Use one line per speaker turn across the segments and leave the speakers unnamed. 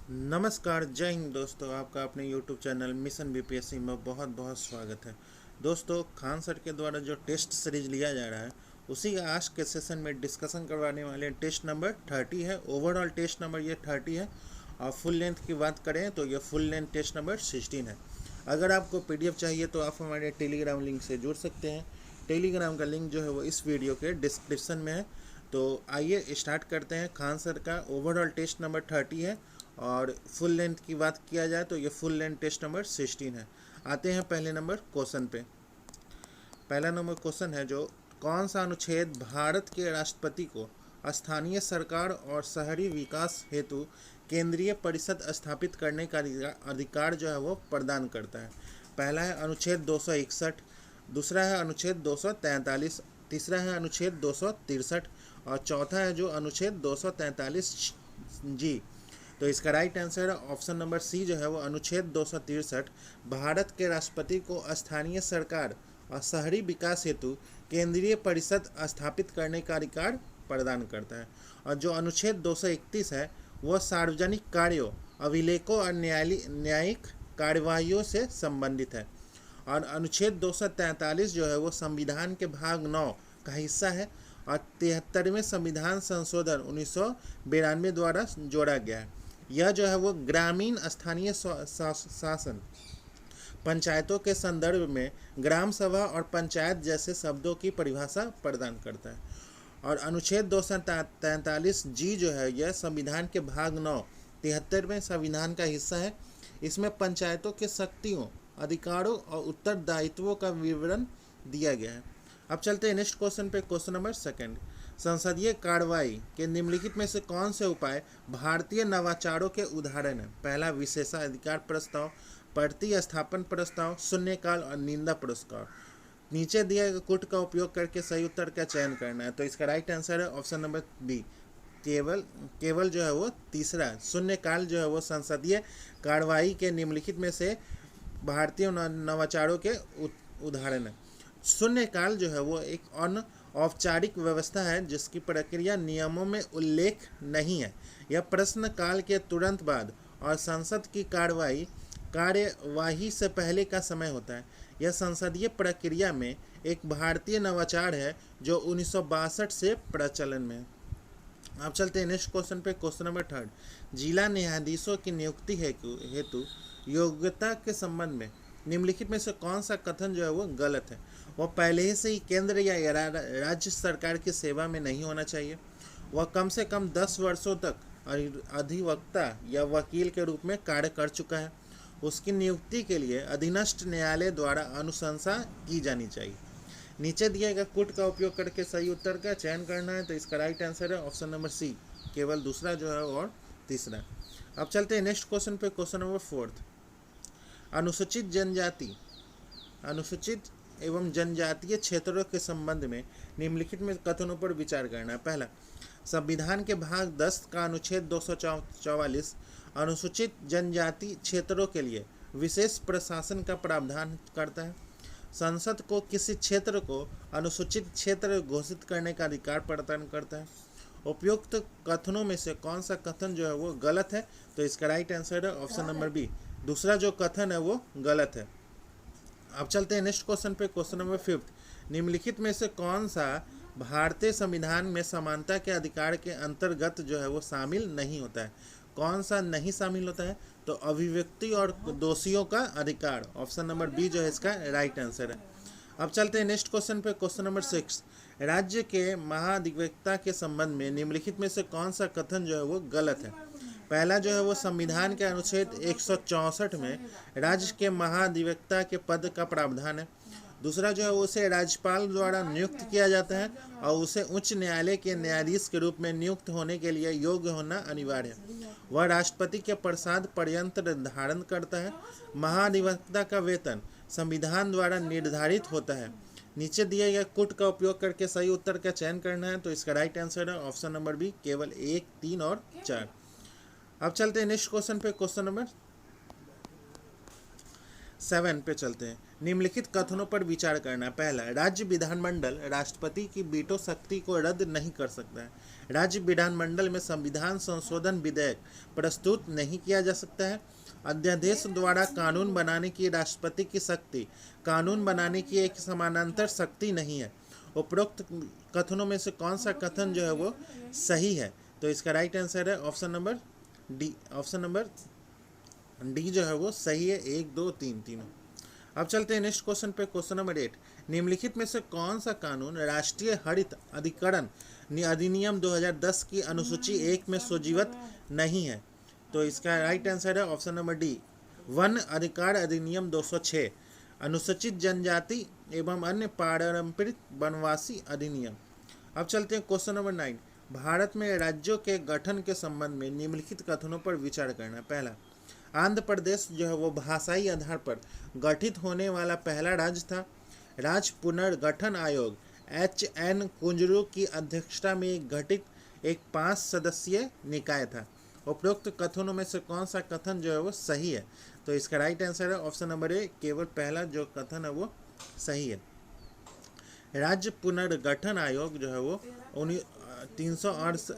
नमस्कार, जय हिंद दोस्तों। आपका अपने YouTube चैनल मिशन बीपीएससी में बहुत बहुत स्वागत है। दोस्तों, खान सर के द्वारा जो टेस्ट सीरीज लिया जा रहा है उसी का आज के सेशन में डिस्कशन करवाने वाले हैं। टेस्ट नंबर 30 है। ओवरऑल टेस्ट नंबर ये 30 है और फुल लेंथ की बात करें तो ये फुल लेंथ टेस्ट नंबर 16 है। अगर आपको PDF चाहिए तो आप हमारे टेलीग्राम लिंक से जुड़ सकते हैं। टेलीग्राम का लिंक जो है वो इस वीडियो के डिस्क्रिप्शन में है। तो आइए स्टार्ट करते हैं। खान सर का ओवरऑल टेस्ट नंबर 30 है और फुल लेंथ की बात किया जाए तो ये फुल लेंथ टेस्ट नंबर 16 है। आते हैं पहले नंबर क्वेश्चन पे। पहला नंबर क्वेश्चन है जो कौन सा अनुच्छेद भारत के राष्ट्रपति को स्थानीय सरकार और शहरी विकास हेतु केंद्रीय परिषद स्थापित करने का अधिकार जो है वो प्रदान करता है। पहला है अनुच्छेद 261, दूसरा है अनुच्छेद 243, तीसरा है अनुच्छेद 263 और चौथा है जो अनुच्छेद 243 जी। तो इसका राइट आंसर है ऑप्शन नंबर सी जो है वो अनुच्छेद 263 भारत के राष्ट्रपति को स्थानीय सरकार और शहरी विकास हेतु केंद्रीय परिषद स्थापित करने का अधिकार प्रदान करता है। और जो अनुच्छेद 231 है वह सार्वजनिक कार्यों, अभिलेखों और न्यायिक कार्यवाहियों से संबंधित है। और अनुच्छेद 243 जो है वो संविधान के भाग 9 का हिस्सा है और 73वें संविधान संशोधन 1992 द्वारा जोड़ा गया है। यह जो है वो ग्रामीण स्थानीय शासन पंचायतों के संदर्भ में ग्राम सभा और पंचायत जैसे शब्दों की परिभाषा प्रदान करता है। और अनुच्छेद 243 जी जो है यह संविधान के भाग 9 73वें संविधान का हिस्सा है। इसमें पंचायतों के शक्तियों, अधिकारों और उत्तरदायित्वों का विवरण दिया गया है। अब चलते हैं नेक्स्ट क्वेश्चन पे। क्वेश्चन नंबर सेकंड, संसदीय कार्रवाई के निम्नलिखित में से कौन से उपाय भारतीय नवाचारों के उदाहरण हैं? पहला विशेषाधिकार प्रस्ताव, प्रतिस्थापन प्रस्ताव, शून्यकाल और निंदा पुरस्कार। नीचे दिए गए कूट का उपयोग करके सही उत्तर का चयन करना है। तो इसका राइट आंसर है ऑप्शन नंबर बी, केवल जो है वो तीसरा शून्यकाल जो है वो संसदीय कार्रवाई के निम्नलिखित में से भारतीय नवाचारों के उदाहरण है। शून्यकाल जो है वो एक औपचारिक व्यवस्था है जिसकी प्रक्रिया नियमों में उल्लेख नहीं है। यह प्रश्नकाल के तुरंत बाद और संसद की कार्यवाही से पहले का समय होता है। यह संसदीय प्रक्रिया में एक भारतीय नवाचार है जो 1962 से प्रचलन में है। अब चलते हैं नेक्स्ट क्वेश्चन पे। क्वेश्चन नंबर थर्ड, जिला न्यायाधीशों की नियुक्ति हेतु योग्यता के संबंध में निम्नलिखित में से कौन सा कथन जो है वो गलत है? वह पहले ही से ही केंद्र या राज्य सरकार की सेवा में नहीं होना चाहिए। वह कम से कम 10 वर्षों तक अधिवक्ता या वकील के रूप में कार्य कर चुका है। उसकी नियुक्ति के लिए अधीनस्थ न्यायालय द्वारा अनुशंसा की जानी चाहिए। नीचे दिए गए कूट का उपयोग करके सही उत्तर का चयन करना है। तो इसका राइट आंसर है ऑप्शन नंबर सी, केवल दूसरा जो है और तीसरा। अब चलते हैं नेक्स्ट क्वेश्चन पे। क्वेश्चन नंबर फोर्थ, अनुसूचित एवं जनजातीय क्षेत्रों के संबंध में निम्नलिखित में कथनों पर विचार करना है। पहला, संविधान के भाग 10 का अनुच्छेद 244 अनुसूचित जनजाति क्षेत्रों के लिए विशेष प्रशासन का प्रावधान करता है। संसद को किसी क्षेत्र को अनुसूचित क्षेत्र घोषित करने का अधिकार प्रदान करता है। उपयुक्त कथनों में से कौन सा कथन जो है वो गलत है? तो इसका राइट आंसर है ऑप्शन नंबर बी, दूसरा जो कथन है वो गलत है। अब चलते हैं नेक्स्ट क्वेश्चन पे। क्वेश्चन नंबर फिफ्थ, निम्नलिखित में से कौन सा भारतीय संविधान में समानता के अधिकार के अंतर्गत जो है वो शामिल नहीं होता है? कौन सा नहीं शामिल होता है? तो अभिव्यक्ति और दोषियों का अधिकार, ऑप्शन नंबर बी जो है इसका राइट आंसर है। अब चलते हैं नेक्स्ट क्वेश्चन पे। क्वेश्चन नंबर 6, राज्य के महाधिवक्ता के संबंध में निम्नलिखित में से कौन सा कथन जो है वो गलत है? पहला जो है वो संविधान के अनुच्छेद 164 में राज्य के महाधिवक्ता के पद का प्रावधान है। दूसरा जो है उसे राज्यपाल द्वारा नियुक्त किया जाता है और उसे उच्च न्यायालय के न्यायाधीश के रूप में नियुक्त होने के लिए योग्य होना अनिवार्य है। वह राष्ट्रपति के प्रसाद पर्यंत धारण करता है। महाधिवक्ता का वेतन संविधान द्वारा निर्धारित होता है। नीचे दिए गए कूट का उपयोग करके सही उत्तर का चयन करना है। तो इसका राइट आंसर है ऑप्शन नंबर बी, केवल 1, 3 और 4। अब चलते हैं नेक्स्ट क्वेश्चन पे। क्वेश्चन नंबर 7 पे चलते हैं। निम्नलिखित कथनों पर विचार करना। पहला, राज्य विधानमंडल राष्ट्रपति की वीटो शक्ति को रद्द नहीं कर सकता है। राज्य विधानमंडल में संविधान संशोधन विधेयक प्रस्तुत नहीं किया जा सकता है। अध्यादेश द्वारा कानून बनाने की राष्ट्रपति की शक्ति कानून बनाने की एक समानांतर शक्ति नहीं है। उपरोक्त कथनों में से कौन सा कथन जो है वो सही है? तो इसका राइट आंसर है option number D. Option number D जो है वो सही है। 1, 2, 3 तीनों। अब चलते हैं नेक्स्ट क्वेश्चन पे। क्वेश्चन नंबर 8, निम्नलिखित में से कौन सा कानून राष्ट्रीय हरित अधिकरण अधिनियम 2010 की अनुसूची 1 में सुजीवत नहीं है? तो इसका राइट आंसर है ऑप्शन नंबर डी, वन अधिकार अधिनियम 206, अनुसूचित जनजाति एवं अन्य पारंपरिक वनवासी अधिनियम। अब चलते हैं क्वेश्चन नंबर 9, भारत में राज्यों के गठन के संबंध में निम्नलिखित कथनों पर विचार करना। पहला, आंध्र प्रदेश जो है वो भाषाई आधार पर गठित होने वाला पहला राज्य था। राज्य पुनर्गठन आयोग HN कुंजरू की अध्यक्षता में गठित एक 5 सदस्यीय निकाय था। उपरोक्त कथनों में से कौन सा कथन जो है वो सही है? तो इसका राइट आंसर है ऑप्शन नंबर ए, केवल पहला जो कथन है वो सही है। राज्य पुनर्गठन आयोग जो है वो 368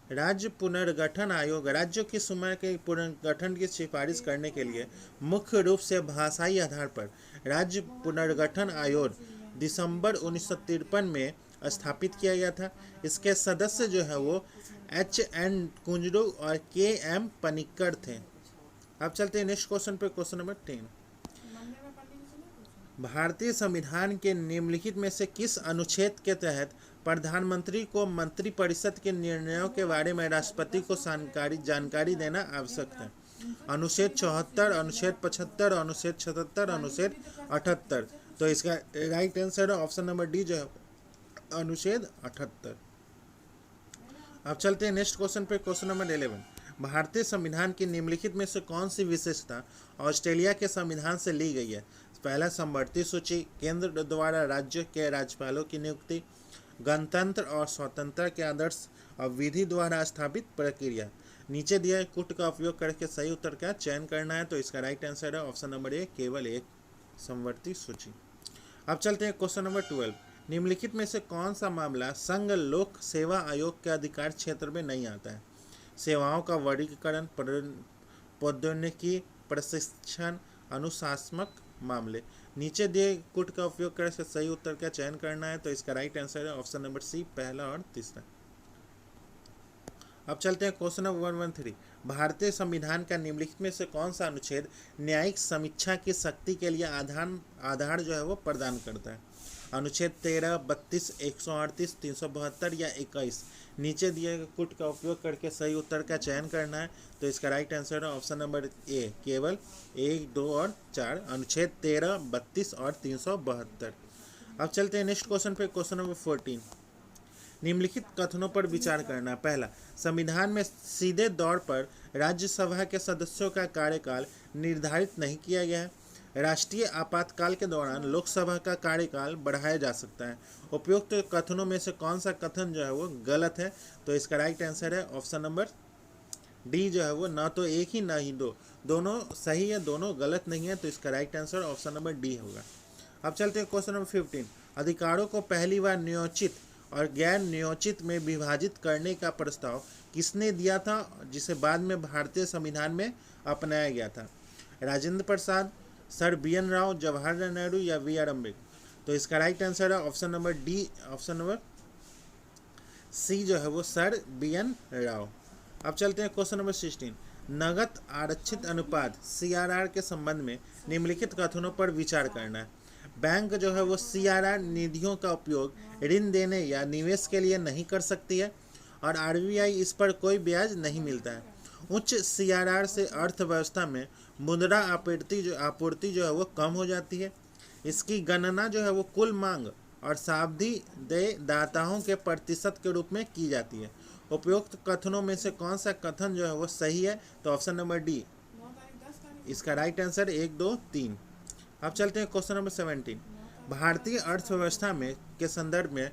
राज्य पुनर्गठन आयोग राज्यों की सीमा के पुनर्गठन की सिफारिश करने के लिए मुख्य रूप से भाषाई आधार पर राज्य पुनर्गठन आयोग दिसंबर 1953 में स्थापित किया गया था। इसके सदस्य जो है वो HN कुंजरू और KM पनिक्कर थे। अब चलते हैं नेक्स्ट क्वेश्चन पे। क्वेश्चन नंबर 10, भारतीय संविधान के निम्नलिखित में से किस अनुच्छेद के तहत प्रधानमंत्री को मंत्रिपरिषद के निर्णयों के बारे में राष्ट्रपति को जानकारी देना आवश्यक है? अनुच्छेद 74, अनुच्छेद 75, अनुच्छेद 77, अनुच्छेद 78। तो इसका राइट आंसर है ऑप्शन नंबर डी जो है अनुच्छेद 78। अब चलते हैं नेक्स्ट क्वेश्चन पे। क्वेश्चन नंबर 11, भारतीय संविधान की निम्नलिखित में से कौन सी विशेषता ऑस्ट्रेलिया के संविधान से ली गई है? पहला, समवर्ती सूची, केंद्र द्वारा राज्य के राज्यपालों की नियुक्ति, गणतंत्र और स्वतंत्रता के आदर्श और विधि द्वारा स्थापित प्रक्रिया। नीचे दिए कुट का उपयोग करके सही उत्तर का चयन करना है। तो इसका राइट आंसर है ऑप्शन नंबर ए, केवल एक समवर्ती सूची। अब चलते हैं क्वेश्चन नंबर 12, निम्नलिखित में से कौन सा मामला संघ लोक सेवा आयोग के अधिकार क्षेत्र में नहीं आता है? सेवाओं का वर्गीकरण, प्रौद्योगिकी, प्रशिक्षण, अनुशासनात्मक मामले। नीचे दिए कुट का उपयोग करके सही उत्तर का चयन करना है। तो इसका राइट आंसर है ऑप्शन नंबर सी, पहला और तीसरा। अब चलते हैं क्वेश्चन नंबर 113, भारतीय संविधान का निम्नलिखित में से कौन सा अनुच्छेद न्यायिक समीक्षा की शक्ति के लिए आधार जो है वो प्रदान करता है? अनुच्छेद 13, 32, 138, 372 या 21। नीचे दिए गए कुट का उपयोग करके सही उत्तर का चयन करना है। तो इसका राइट आंसर है ऑप्शन नंबर ए, केवल 1, 2 और 4, अनुच्छेद 13, 32 और 372। अब चलते हैं नेक्स्ट क्वेश्चन पे। क्वेश्चन नंबर 14, निम्नलिखित कथनों पर विचार करना। पहला, संविधान में सीधे तौर पर राज्यसभा के सदस्यों का कार्यकाल निर्धारित नहीं किया गया है। राष्ट्रीय आपातकाल के दौरान लोकसभा का कार्यकाल बढ़ाया जा सकता है। उपयुक्त कथनों में से कौन सा कथन जो है वो गलत है? तो इसका राइट आंसर है ऑप्शन नंबर डी जो है वो ना तो एक ही ना ही दो, दोनों सही है, दोनों गलत नहीं है। तो इसका right answer option number D होगा। अब चलते हैं क्वेश्चन नंबर 15, अधिकारों को पहली बार नियोजित और गैर नियोजित में विभाजित करने का प्रस्ताव किसने दिया था, जिसे बाद में भारतीय संविधान में अपनाया गया था? राजेंद्र प्रसाद, सर BN राव, जवाहरलाल नेहरू या VR अम्बेडकर। तो इसका राइट आंसर है option number D, option number C जो है वो सर BN राव। अब चलते हैं क्वेश्चन नंबर 16, नगद आरक्षित अनुपात CRR के संबंध में निम्नलिखित कथनों पर विचार करना है। बैंक जो है वो CRR निधियों का उपयोग ऋण देने या निवेश के लिए नहीं कर सकती है और RBI इस पर कोई ब्याज नहीं मिलता है। उच्च CRR से अर्थव्यवस्था में मुद्रा आपूर्ति जो है वो कम हो जाती है। इसकी गणना जो है वो कुल मांग और सावधि दाताओं के प्रतिशत के रूप में की जाती है। उपयुक्त कथनों में से कौन सा कथन जो है वो सही है? तो ऑप्शन नंबर डी, इसका राइट आंसर 1, 2, 3। अब चलते हैं क्वेश्चन नंबर 17, भारतीय अर्थव्यवस्था में के संदर्भ में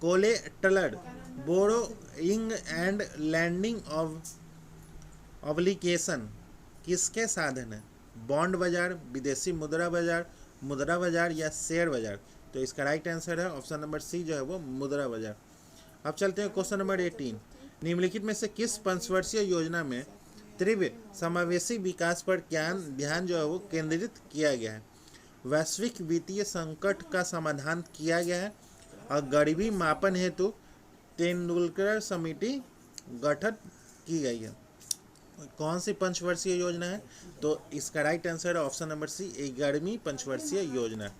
collateral borrowing and lending obligation किसके साधन हैं? बॉन्ड बाजार, विदेशी मुद्रा बाजार या शेयर बाजार? तो इसका राइट आंसर है ऑप्शन नंबर सी जो है वो मुद्रा बाजार। अब चलते हैं क्वेश्चन नंबर 18। निम्नलिखित में से किस पंचवर्षीय योजना में तीव्र समावेशी विकास पर ध्यान जो है वो केंद्रित किया गया है? वैश्विक वित्तीय संकट का समाधान किया गया है और गरीबी मापन हेतु तेंदुलकर समिति गठित की गई है। कौन सी पंचवर्षीय योजना है? तो इसका राइट आंसर है ऑप्शन नंबर सी 11वीं पंचवर्षीय योजना।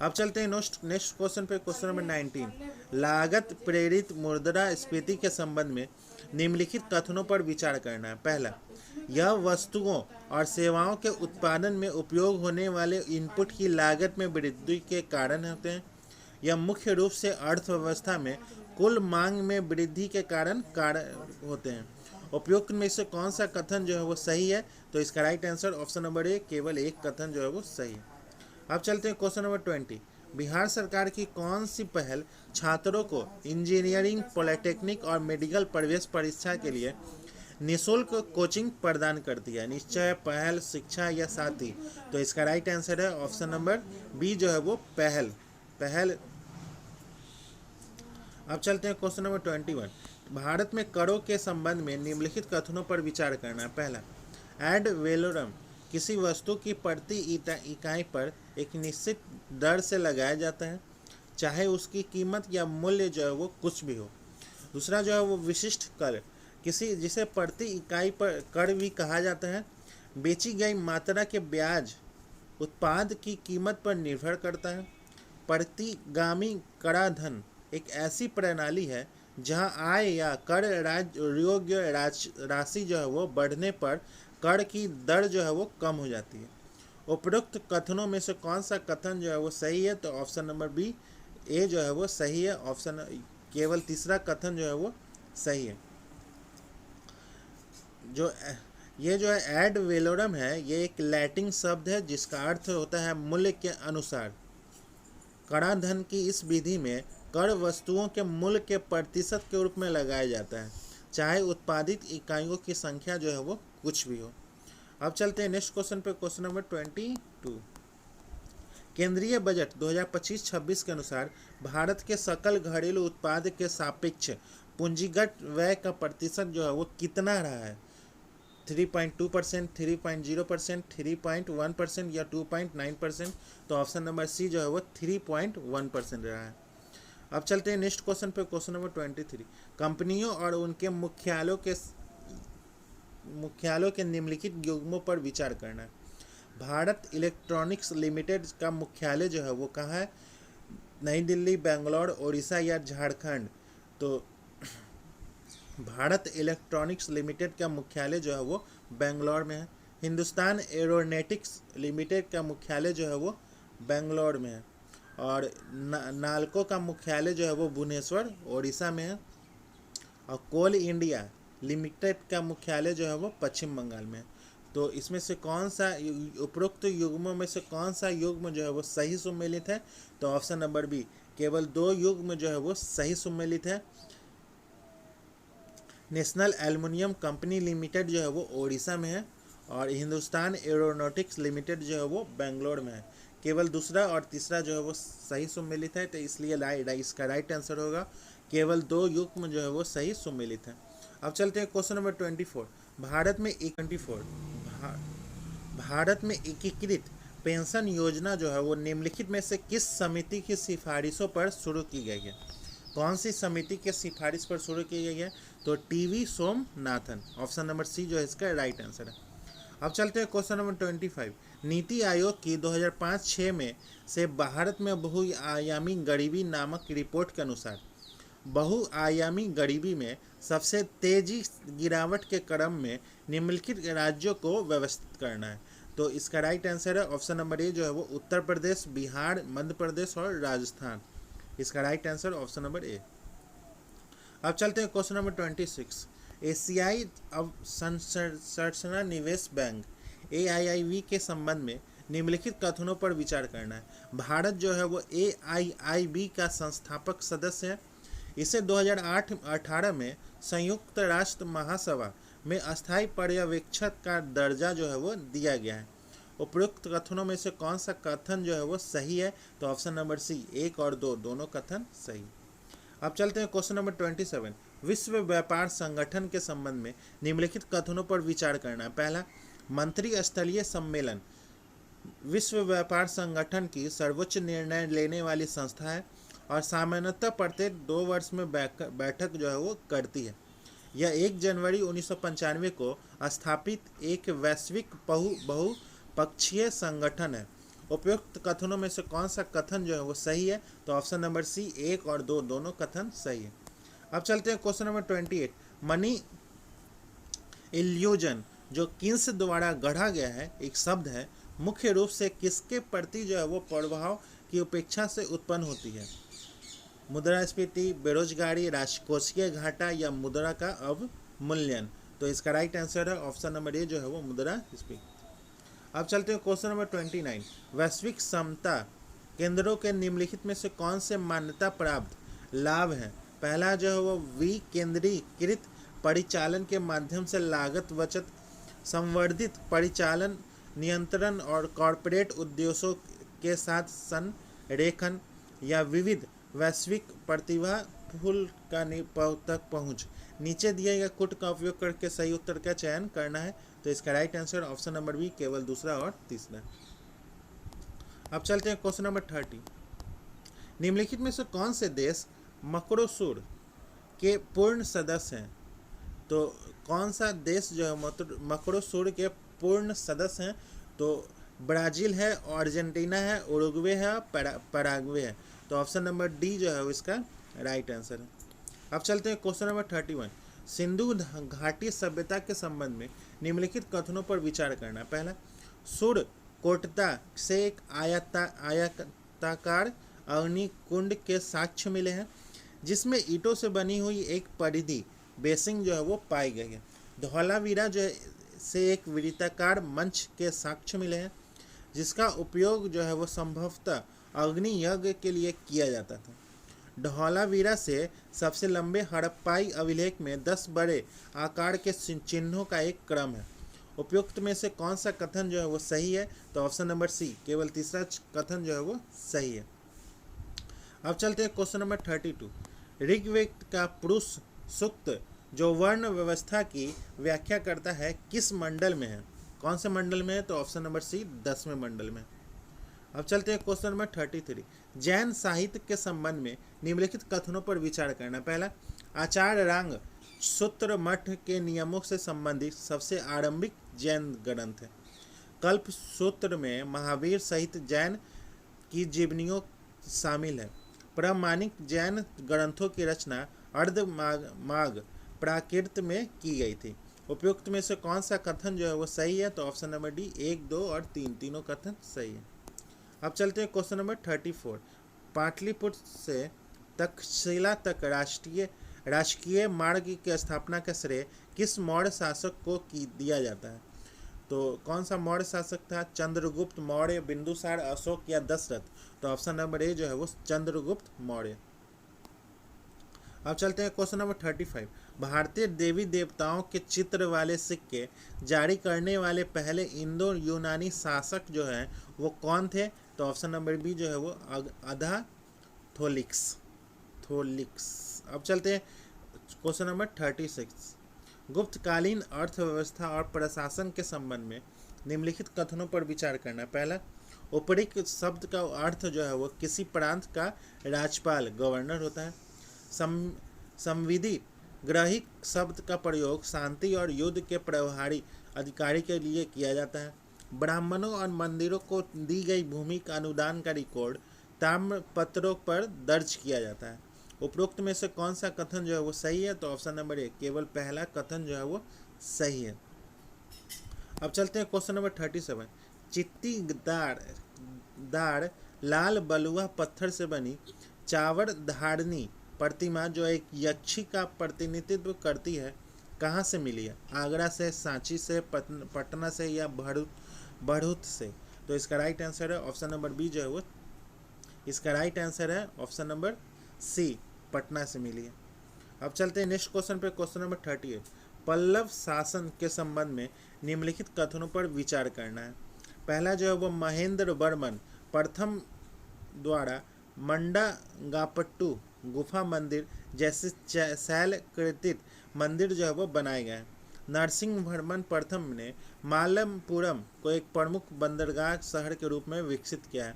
अब चलते हैं नेक्स्ट क्वेश्चन पे, क्वेश्चन नंबर 19। लागत प्रेरित मुद्रास्फीति के संबंध में निम्नलिखित कथनों पर विचार करना है। पहला, यह वस्तुओं और सेवाओं के उत्पादन में उपयोग होने वाले इनपुट की लागत में वृद्धि के कारण होते हैं। यह मुख्य रूप से अर्थव्यवस्था में कुल मांग में वृद्धि के कारण होते हैं। उपयुक्त में से कौन सा कथन जो है वो सही है? तो इसका राइट आंसर ऑप्शन नंबर ए, केवल एक कथन जो है वो सही है। अब चलते हैं क्वेश्चन नंबर 20। बिहार सरकार की कौन सी पहल छात्रों को इंजीनियरिंग, पॉलिटेक्निक और मेडिकल प्रवेश परीक्षा के लिए निःशुल्क कोचिंग प्रदान करती है? निश्चय, पहल, शिक्षा या साथी? तो इसका राइट आंसर है ऑप्शन नंबर बी जो है वो पहल। अब चलते हैं क्वेश्चन नंबर 21। भारत में करों के संबंध में निम्नलिखित कथनों पर विचार करना है। पहला, एड वैलोरम किसी वस्तु की प्रति इकाई पर एक निश्चित दर से लगाया जाता है, चाहे उसकी कीमत या मूल्य जो है वो कुछ भी हो। दूसरा जो है वो विशिष्ट कर, जिसे प्रति इकाई पर कर भी कहा जाता है। बेची गई मात्रा के ब्याज उत्पाद की कीमत पर निर्भर करता है। प्रतिगामी कराधान एक ऐसी प्रणाली है जहां आय या कर योग्य राशि जो है वो बढ़ने पर कर की दर जो है वो कम हो जाती है। उपरोक्त कथनों में से कौन सा कथन जो है वो सही है? तो ऑप्शन नंबर बी ए जो है वो सही है। केवल तीसरा कथन जो है वो सही है। ये जो है एड वेलोरम है, ये एक लैटिन शब्द है जिसका अर्थ होता है मूल्य के अनुसार। कराधान की इस विधि में कर वस्तुओं के मूल्य के प्रतिशत के रूप में लगाया जाता है, चाहे उत्पादित इकाइयों की संख्या जो है वो कुछ भी हो। अब चलते हैं नेक्स्ट क्वेश्चन पे, क्वेश्चन नंबर 22। केंद्रीय बजट 2025-26 के अनुसार भारत के सकल घरेलू उत्पाद के सापेक्ष पूंजीगत व्यय का प्रतिशत जो है वो कितना रहा है? 3.2%, 3.0%, 3.1% या 2.9%? तो ऑप्शन नंबर सी जो है वो 3.1% रहा है। अब चलते हैं नेक्स्ट क्वेश्चन पे, क्वेश्चन नंबर 23। कंपनियों और उनके मुख्यालयों के निम्नलिखित युग्मों पर विचार करना है। भारत इलेक्ट्रॉनिक्स लिमिटेड का मुख्यालय जो है वो कहाँ है? नई दिल्ली, बेंगलोर, उड़ीसा या झारखंड? तो भारत इलेक्ट्रॉनिक्स लिमिटेड का मुख्यालय जो है वो बेंगलोर में है। हिंदुस्तान एरोनॉटिक्स लिमिटेड का मुख्यालय जो है वो बेंगलोर में है। और नालको का मुख्यालय जो है वो भुवनेश्वर, उड़ीसा में है। और कोल इंडिया लिमिटेड का मुख्यालय जो है वो पश्चिम बंगाल में है। तो इसमें से कौन सा उपरोक्त युग्मों में से कौन सा युग्म जो है वो सही सुमेलित है? तो ऑप्शन नंबर बी, केवल 2 युग्म जो है वो सही सुमेलित है। नेशनल एल्युमिनियम कंपनी लिमिटेड जो है वो ओडिशा में है और हिंदुस्तान एरोनॉटिक्स लिमिटेड जो है वो बेंगलोर में है। केवल दूसरा और तीसरा जो है वो सही सुमेलित है, तो इसलिए इसका राइट आंसर होगा केवल 2 युग्म जो है वो सही सुमेलित है। अब चलते हैं क्वेश्चन नंबर 24। भारत में एकीकृत पेंशन योजना जो है वो निम्नलिखित में से किस समिति की सिफारिशों पर शुरू की गई है? कौन सी समिति के सिफारिश पर शुरू की गई है? तो TV Somanathan, option number C जो है इसका राइट आंसर है। अब चलते हैं क्वेश्चन नंबर 25। नीति आयोग की 2005-06 में से भारत में बहुआयामी गरीबी नामक रिपोर्ट के अनुसार बहुआयामी गरीबी में सबसे तेजी गिरावट के क्रम में निम्नलिखित राज्यों को व्यवस्थित करना है। तो इसका राइट आंसर है ऑप्शन नंबर ए जो है वो उत्तर प्रदेश, बिहार, मध्य प्रदेश और राजस्थान। इसका राइट आंसर ऑप्शन नंबर ए। अब चलते हैं क्वेश्चन नंबर 26। एशियाई अवसंरचना निवेश बैंक AIIB के संबंध में निम्नलिखित कथनों पर विचार करना है। भारत जो है वो AIIB का संस्थापक सदस्य है। इसे 2008-18 में संयुक्त राष्ट्र महासभा में अस्थायी पर्यवेक्षक का दर्जा जो है वो दिया गया है। उपयुक्त कथनों में से कौन सा कथन जो है वो सही है? तो ऑप्शन नंबर सी, 1 और 2 दोनों कथन सही। अब चलते हैं क्वेश्चन नंबर 27। विश्व व्यापार संगठन के संबंध में निम्नलिखित कथनों पर विचार करना। पहला, मंत्री स्तरीय सम्मेलन विश्व व्यापार संगठन की सर्वोच्च निर्णय लेने वाली संस्था है और सामान्यतः प्रत्येक 2 वर्ष में बैठक जो है वो करती है। यह 1 जनवरी 1995 को स्थापित एक वैश्विक बहुपक्षीय संगठन है। उपयुक्त कथनों में से कौन सा कथन जो है वो सही है? तो ऑप्शन नंबर सी, 1 और 2 दोनों कथन सही है। अब चलते हैं क्वेश्चन नंबर 28। मनी इल्यूजन जो किन्स द्वारा गढ़ा गया है एक शब्द है, मुख्य रूप से किसके प्रति जो है वो प्रभाव की उपेक्षा से उत्पन्न होती है? मुद्रास्फीति, बेरोजगारी, राजकोषीय घाटा या मुद्रा का अवमूल्यन? तो इसका राइट आंसर है ऑप्शन नंबर ए जो है वो मुद्रास्फीति। अब चलते हैं क्वेश्चन नंबर 29। वैश्विक समता केंद्रों के निम्नलिखित में से कौन से मान्यता प्राप्त लाभ हैं? पहला जो है वो विकेंद्रीकृत परिचालन के माध्यम से लागत बचत, संवर्धित परिचालन नियंत्रण और कॉरपोरेट उद्देश्यों के साथ संरेखन, या विविध वैश्विक प्रतिभा पूल का तक पहुंच। नीचे दिए गए कुट का उपयोग करके सही उत्तर का चयन करना है। तो इसका right answer option number B, केवल दूसरा और तीसरा। अब चलते हैं क्वेश्चन नंबर 30। निम्नलिखित में से कौन से देश मर्कोसुर के पूर्ण सदस्य हैं? तो कौन सा देश जो है मर्कोसुर के पूर्ण सदस्य हैं? तो ब्राज़ील है, अर्जेंटीना है, उरुग्वे है, पैराग्वे है। तो ऑप्शन नंबर डी जो है इसका राइट आंसर है। अब चलते हैं क्वेश्चन नंबर 31। सिंधु घाटी सभ्यता के संबंध में निम्नलिखित कथनों पर विचार करना। पहला, सुर कोटता से एक आयताकार अग्नि कुंड के साक्ष्य मिले हैं जिसमें ईंटों से बनी हुई एक परिधि बेसिंग जो है वो पाई गई है। धौलावीरा जो है से एक वृत्ताकार मंच के साक्ष्य मिले हैं जिसका उपयोग जो है वो संभवतः अग्नि यज्ञ के लिए किया जाता था। धौलावीरा से सबसे लंबे हड़प्पाई अभिलेख में 10 बड़े आकार के चिन्हों का एक क्रम है। उपयुक्त में से कौन सा कथन जो है वो सही है? तो ऑप्शन नंबर सी, केवल तीसरा कथन जो है वो सही है। अब चलते हैं क्वेश्चन नंबर 32। ऋग्वेद का पुरुष सूक्त जो वर्ण व्यवस्था की व्याख्या करता है किस मंडल में है? कौन से मंडल में है? तो ऑप्शन नंबर सी, 10वें मंडल में। अब चलते हैं क्वेश्चन नंबर 33। जैन साहित्य के संबंध में निम्नलिखित कथनों पर विचार करना। पहला, आचार्य रांग सूत्र मठ के नियमों से संबंधित सबसे आरंभिक जैन ग्रंथ है। कल्प सूत्र में महावीर सहित जैन की जीवनियों शामिल है। प्रामाणिक जैन ग्रंथों की रचना अर्धमाग प्राकृत में की गई थी। उपयुक्त में से कौन सा कथन जो है वो सही है? तो ऑप्शन नंबर डी, 1, 2 और 3 तीनों कथन सही है। अब चलते हैं क्वेश्चन नंबर 34। पाटलिपुत्र से तक्षशिला तक राजकीय मार्ग की स्थापना का श्रेय किस मौर्य शासक को दिया जाता है? तो कौन सा मौर्य शासक था? चंद्रगुप्त मौर्य, बिंदुसार, अशोक या दशरथ? तो ऑप्शन नंबर ए जो है वो चंद्रगुप्त मौर्य। अब चलते हैं क्वेश्चन नंबर 35। भारतीय देवी देवताओं के चित्र वाले सिक्के जारी करने वाले पहले इंडो यूनानी शासक जो हैं वो कौन थे? तो ऑप्शन नंबर बी जो है वो अगाथोलिक्स। अब चलते हैं क्वेश्चन नंबर 36। गुप्तकालीन अर्थव्यवस्था और प्रशासन के संबंध में निम्नलिखित कथनों पर विचार करना। पहला, उपरोक्त शब्द का अर्थ जो है वो किसी प्रांत का राज्यपाल गवर्नर होता है। संविधि ग्रहिक शब्द का प्रयोग शांति और युद्ध के प्रभारी अधिकारी के लिए किया जाता है। ब्राह्मणों और मंदिरों को दी गई भूमि का अनुदान का रिकॉर्ड ताम्रपत्रों पर दर्ज किया जाता है। उपरोक्त में से कौन सा कथन जो है वो सही है? तो ऑप्शन नंबर ए, केवल पहला कथन जो है वो सही है। अब चलते हैं क्वेश्चन नंबर 37। चित्ती दार लाल बलुआ पत्थर से बनी चावर धारणी प्रतिमा जो एक यक्षी का प्रतिनिधित्व करती है कहाँ से मिली है? आगरा से, सांची से, पटना से या भरूच से? तो इसका राइट आंसर है ऑप्शन नंबर बी जो है वो इसका राइट आंसर है ऑप्शन नंबर सी, पटना से मिली है। अब चलते हैं नेक्स्ट क्वेश्चन पे, क्वेश्चन नंबर 38। पल्लव शासन के संबंध में निम्नलिखित कथनों पर विचार करना है। पहला जो है वो महेंद्र वर्मन प्रथम द्वारा मंडगापट्टू गुफा मंदिर जैसे शैलकृतित मंदिर जो है वो बनाए गए। नरसिंहवर्मन प्रथम ने मालमपुरम को एक प्रमुख बंदरगाह शहर के रूप में विकसित किया है।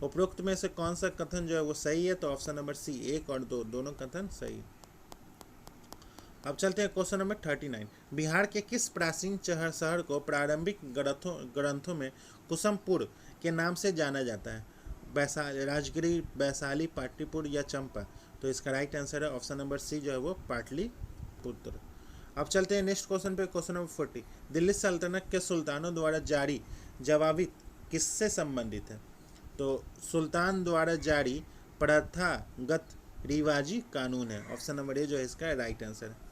उपरोक्त में से कौन सा कथन जो है वो सही है? तो ऑप्शन नंबर सी 1 और 2 दोनों कथन सही। अब चलते हैं क्वेश्चन नंबर 39। बिहार के किस प्राचीन शहर को प्रारंभिक ग्रंथों में कुसुमपुर के नाम से जाना जाता है? राजगिरी, वैशाली, पाटलिपुत्र या चंपा? तो इसका राइट आंसर है ऑप्शन नंबर सी जो है वो पाटलिपुत्र। अब चलते हैं नेक्स्ट क्वेश्चन पे, क्वेश्चन नंबर 40। दिल्ली सल्तनत के सुल्तानों द्वारा जारी जवाबित किससे संबंधित है? तो सुल्तान द्वारा जारी प्रथागत रिवाजी कानून है। ऑप्शन नंबर ए जो है इसका राइट आंसर है।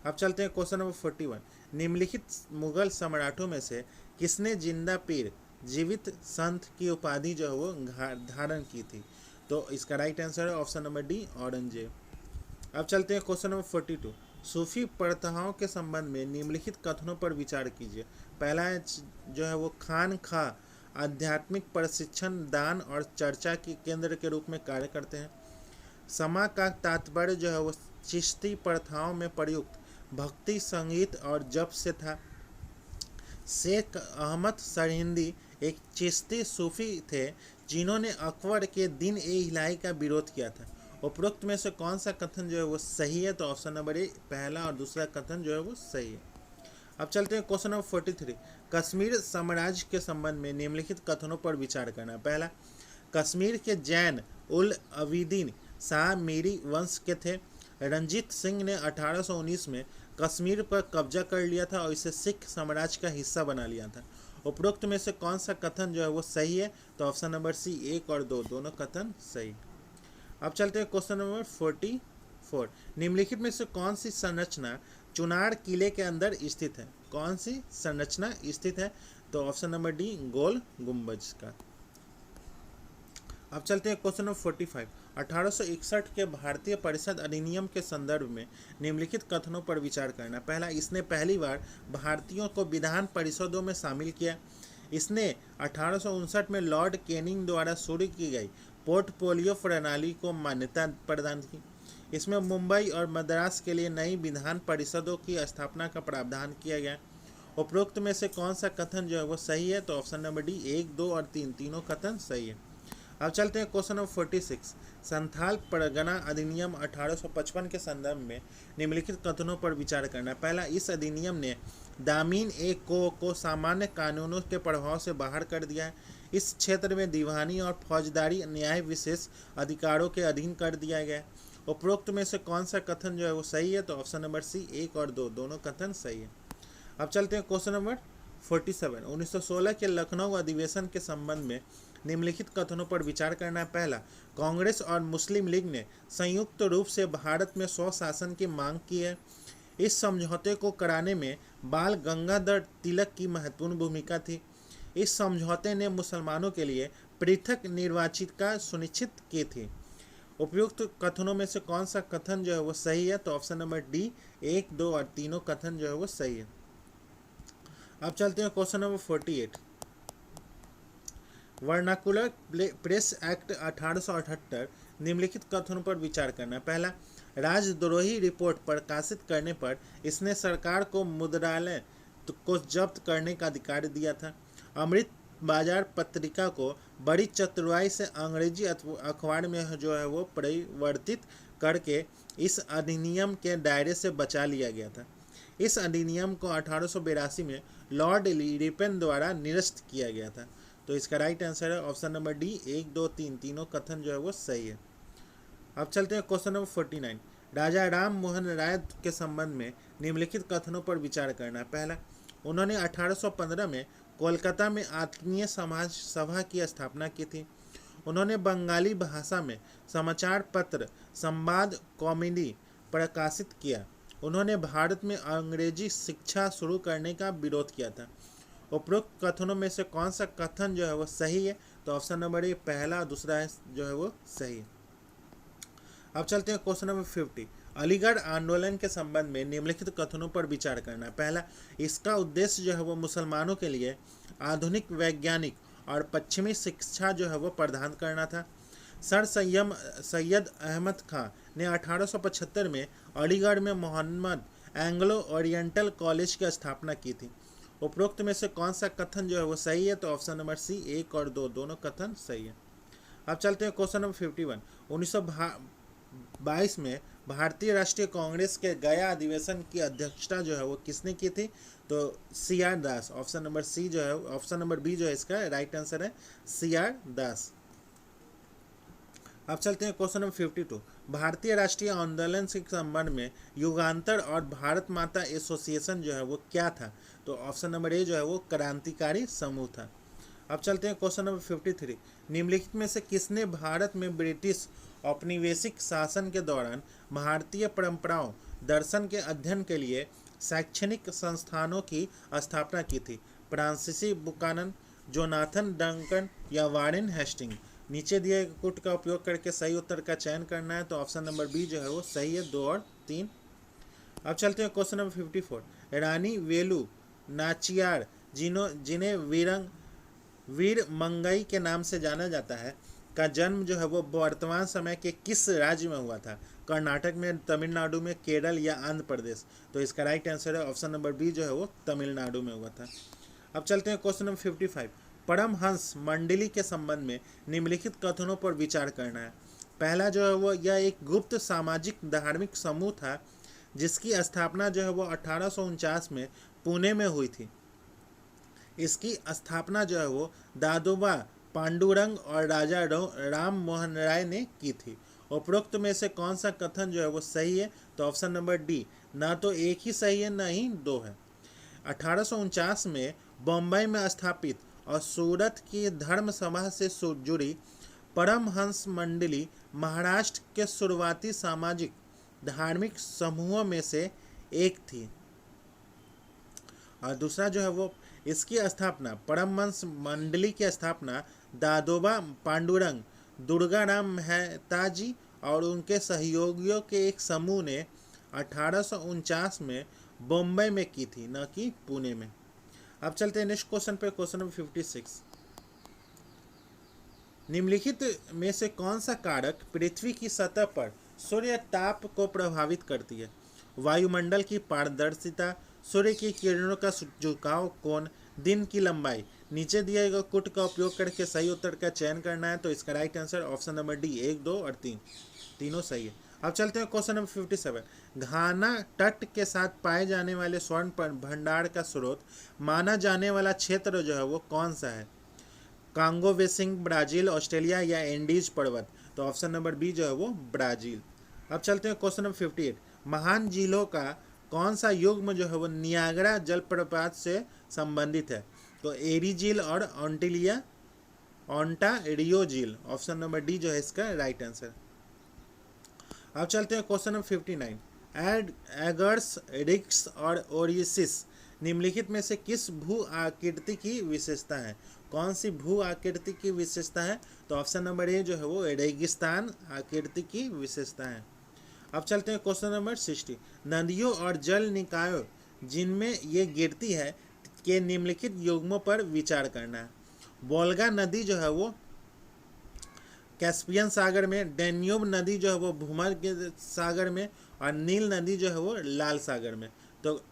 अब चलते हैं क्वेश्चन नंबर 41। निम्नलिखित मुगल सम्राटों में से किसने जिंदा पीर जीवित संत की उपाधि जो है वो धारण की थी? तो इसका राइट आंसर है ऑप्शन नंबर डी औरंगजेब। अब चलते हैं क्वेश्चन नंबर 42। सूफी प्रथाओं के संबंध में निम्नलिखित कथनों पर विचार कीजिए। पहला जो है वो खान खा आध्यात्मिक प्रशिक्षण, दान और चर्चा के केंद्र के रूप में कार्य करते हैं। समा का तात्पर्य जो है वो चिश्ती प्रथाओं में प्रयुक्त भक्ति, संगीत और जप से था। शेख अहमद सरहिंदी एक चिश्ती सूफी थे जिन्होंने अकबर के दिन ए इलाही का विरोध किया था। उपरोक्त में से कौन सा कथन जो है वो सही है? तो ऑप्शन नंबर ए पहला और दूसरा कथन जो है वो सही है। अब चलते हैं क्वेश्चन नंबर 43। कश्मीर साम्राज्य के संबंध में निम्नलिखित कथनों पर विचार करना। पहला, कश्मीर के जैन उल अबीदीन शाह मीरी वंश के थे। रंजीत सिंह ने 1819 में कश्मीर पर कब्जा कर लिया था और इसे सिख साम्राज्य का हिस्सा बना लिया था। उपरोक्त में से कौन सा कथन जो है वो सही है? तो ऑप्शन नंबर सी 1 और 2 दोनों कथन सही। अब चलते हैं क्वेश्चन नंबर 44। निम्नलिखित में से कौन सी संरचना चुनार किले के अंदर स्थित है? कौन सी संरचना स्थित है? तो ऑप्शन नंबर डी गोल गुंबज का। अब चलते हैं क्वेश्चन नंबर 45। 1861 के भारतीय परिषद अधिनियम के संदर्भ में निम्नलिखित कथनों पर विचार करना। पहला, इसने पहली बार भारतीयों को विधान परिषदों में शामिल किया। इसने 1859 में लॉर्ड कैनिंग द्वारा शुरू की गई पोर्टफोलियो प्रणाली को मान्यता प्रदान की। इसमें मुंबई और मद्रास के लिए नई विधान परिषदों की स्थापना का प्रावधान किया गया। उपरोक्त में से कौन सा कथन जो है वो सही है? तो ऑप्शन नंबर डी 1, 2 और 3 तीनों कथन सही है। अब चलते हैं क्वेश्चन नंबर 46। संथाल परगना अधिनियम 1855 के संदर्भ में निम्नलिखित कथनों पर विचार करना। पहला, इस अधिनियम ने दामीन ए को सामान्य कानूनों के प्रभाव से बाहर कर दिया है। इस क्षेत्र में दीवानी और फौजदारी न्याय विशेष अधिकारों के अधीन कर दिया गया है। उपरोक्त में से कौन सा कथन जो है वो सही है? तो ऑप्शन नंबर सी 1 और 2 दोनों कथन सही है। अब चलते हैं क्वेश्चन नंबर 47। 1916 के लखनऊ अधिवेशन के संबंध में निम्नलिखित कथनों पर विचार करना है। पहला, कांग्रेस और मुस्लिम लीग ने संयुक्त रूप से भारत में स्वशासन की मांग की है। इस समझौते को कराने में बाल गंगाधर तिलक की महत्वपूर्ण भूमिका थी। इस समझौते ने मुसलमानों के लिए पृथक निर्वाचिका सुनिश्चित की थी। उपयुक्त कथनों में से कौन सा कथन जो है वो सही है? तो ऑप्शन नंबर डी 1, 2 और तीनों कथन जो है वो सही है। अब चलते हैं question number 48। Vernacular press act 1878 निम्नलिखित कथनों पर विचार करना। पहला, राजद्रोही रिपोर्ट प्रकाशित करने पर इसने सरकार को मुद्रालय को जब्त करने का अधिकार दिया था। अमृत बाजार पत्रिका को बड़ी चतुराई से अंग्रेजी अखबार में जो है वो परिवर्तित करके इस अधिनियम के दायरे से बचा लिया गया था। इस अधिनियम को 1882 में लॉर्ड रिपेन द्वारा निरस्त किया गया था। तो इसका राइट आंसर है ऑप्शन नंबर डी 1, 2, 3 तीनों कथन जो है वो सही है। अब चलते हैं क्वेश्चन नंबर 49। राजा राम मोहन राय के संबंध में निम्नलिखित कथनों पर विचार करना है। पहला, उन्होंने 1815 में कोलकाता में आत्मीय समाज सभा की स्थापना की थी। उन्होंने बंगाली भाषा में समाचार पत्र संवाद कॉमेडी प्रकाशित किया। उन्होंने भारत में अंग्रेजी शिक्षा शुरू करने का विरोध किया था। उपरोक्त कथनों में से कौन सा कथन जो है वो सही है? तो ऑप्शन नंबर ए पहला और दूसरा जो है वो सही है। अब चलते हैं क्वेश्चन नंबर 50। अलीगढ़ आंदोलन के संबंध में निम्नलिखित कथनों पर विचार करना। पहला, इसका उद्देश्य जो है वो मुसलमानों के लिए आधुनिक वैज्ञानिक और पश्चिमी शिक्षा जो है वो प्रदान करना था। सर सैयद अहमद खां ने 1875 में अलीगढ़ में मोहम्मद एंग्लो ओरिएंटल कॉलेज की स्थापना की थी। उपरोक्त में से कौन सा कथन जो है वो सही है? तो ऑप्शन नंबर सी 1 और 2 दोनों कथन सही है। अब चलते हैं क्वेश्चन नंबर 51। 1922 में भारतीय राष्ट्रीय कांग्रेस के गया अधिवेशन की अध्यक्षता जो है वो किसने की थी? तो CR दास। ऑप्शन नंबर सी जो है, ऑप्शन नंबर बी जो है इसका राइट आंसर है, CR दास। अब चलते हैं क्वेश्चन नंबर 52। भारतीय राष्ट्रीय आंदोलन के संबंध में युगांतर और भारत माता एसोसिएशन जो है वो क्या था? तो ऑप्शन नंबर ए जो है वो क्रांतिकारी समूह था। अब चलते हैं क्वेश्चन नंबर 53। निम्नलिखित में से किसने भारत में ब्रिटिश औपनिवेशिक शासन के दौरान भारतीय परंपराओं दर्शन के अध्ययन के लिए शैक्षणिक संस्थानों की स्थापना की थी? फ्रांसीसी बुकानन, जोनाथन डंकन या वारेन हेस्टिंग? नीचे दिए गए कोट का उपयोग करके सही उत्तर का चयन करना है। तो ऑप्शन नंबर बी जो है वो सही है, 2 और 3। अब चलते हैं क्वेश्चन नंबर 54। रानी वेलु नाचियार जिन्हें वीर मंगई के नाम से जाना जाता है का जन्म जो है वो वर्तमान समय के किस राज्य में हुआ था? कर्नाटक में, तमिलनाडु में, केरल या आंध्र प्रदेश? तो इसका राइट आंसर है ऑप्शन नंबर बी जो है वो तमिलनाडु में हुआ था। अब चलते हैं क्वेश्चन नंबर 55। परमहंस मंडली के संबंध में निम्नलिखित कथनों पर विचार करना है। पहला जो है वो यह एक गुप्त सामाजिक धार्मिक समूह था जिसकी स्थापना जो है वो 1849 में पुणे में हुई थी। इसकी स्थापना जो है वो दादोबा पांडुरंग और राजा राम मोहन राय ने की थी। उपरोक्त में से कौन सा कथन जो है वो सही है? तो ऑप्शन नंबर डी, ना तो एक ही सही है ना ही 2 है। 1849 में बम्बई में स्थापित और सूरत की धर्म सभा से जुड़ी परमहंस मंडली महाराष्ट्र के शुरुआती सामाजिक धार्मिक समूहों में से एक थी। और दूसरा जो है वो इसकी स्थापना, परमहंस मंडली की स्थापना दादोबा पांडुरंग, दुर्गाराम मेहता जी और उनके सहयोगियों के एक समूह ने 1849 में बम्बई में की थी, न कि पुणे में। अब चलते हैं नेक्स्ट क्वेश्चन पे, क्वेश्चन नंबर 56। निम्नलिखित में से कौन सा कारक पृथ्वी की सतह पर सूर्य ताप को प्रभावित करती है? वायुमंडल की पारदर्शिता, सूर्य की किरणों का झुकाव कोण, दिन की लंबाई? नीचे दिए गए कुट का उपयोग करके सही उत्तर का चयन करना है। तो इसका right answer option number D 1, 2 और 3 तीनों सही है। अब चलते हैं क्वेश्चन नंबर 57। घाना तट के साथ पाए जाने वाले स्वर्ण भंडार का स्रोत माना जाने वाला क्षेत्र जो है वो कौन सा है? कांगो बेसिन, ब्राजील, ऑस्ट्रेलिया या एंडीज पर्वत? तो ऑप्शन नंबर बी जो है वो ब्राजील। अब चलते हैं क्वेश्चन नंबर 58। महान झीलों का कौन सा युग्म जो है वो नियाग्रा जलप्रपात से संबंधित है? तो एरी झील और ओंटारियो झील? ऑप्शन नंबर डी जो है इसका राइट आंसर। अब चलते हैं क्वेश्चन नंबर 59। एगर्स, रिक्स और ओरिसिस निम्नलिखित में से किस भू आकृति की विशेषता है? कौन सी भू आकृति की विशेषता है? तो ऑप्शन नंबर ए जो है वो रेगिस्तान आकृति की विशेषता है। अब चलते हैं क्वेश्चन नंबर 60। नदियों और जल निकायों जिनमें ये गिरती है के निम्नलिखित युग्मों पर विचार करना है। वोल्गा नदी जो है वो कैस्पियन सागर में, डेन्यूब नदी जो है वो भूमध्य सागर में और नील नदी जो है वो लाल सागर में। तो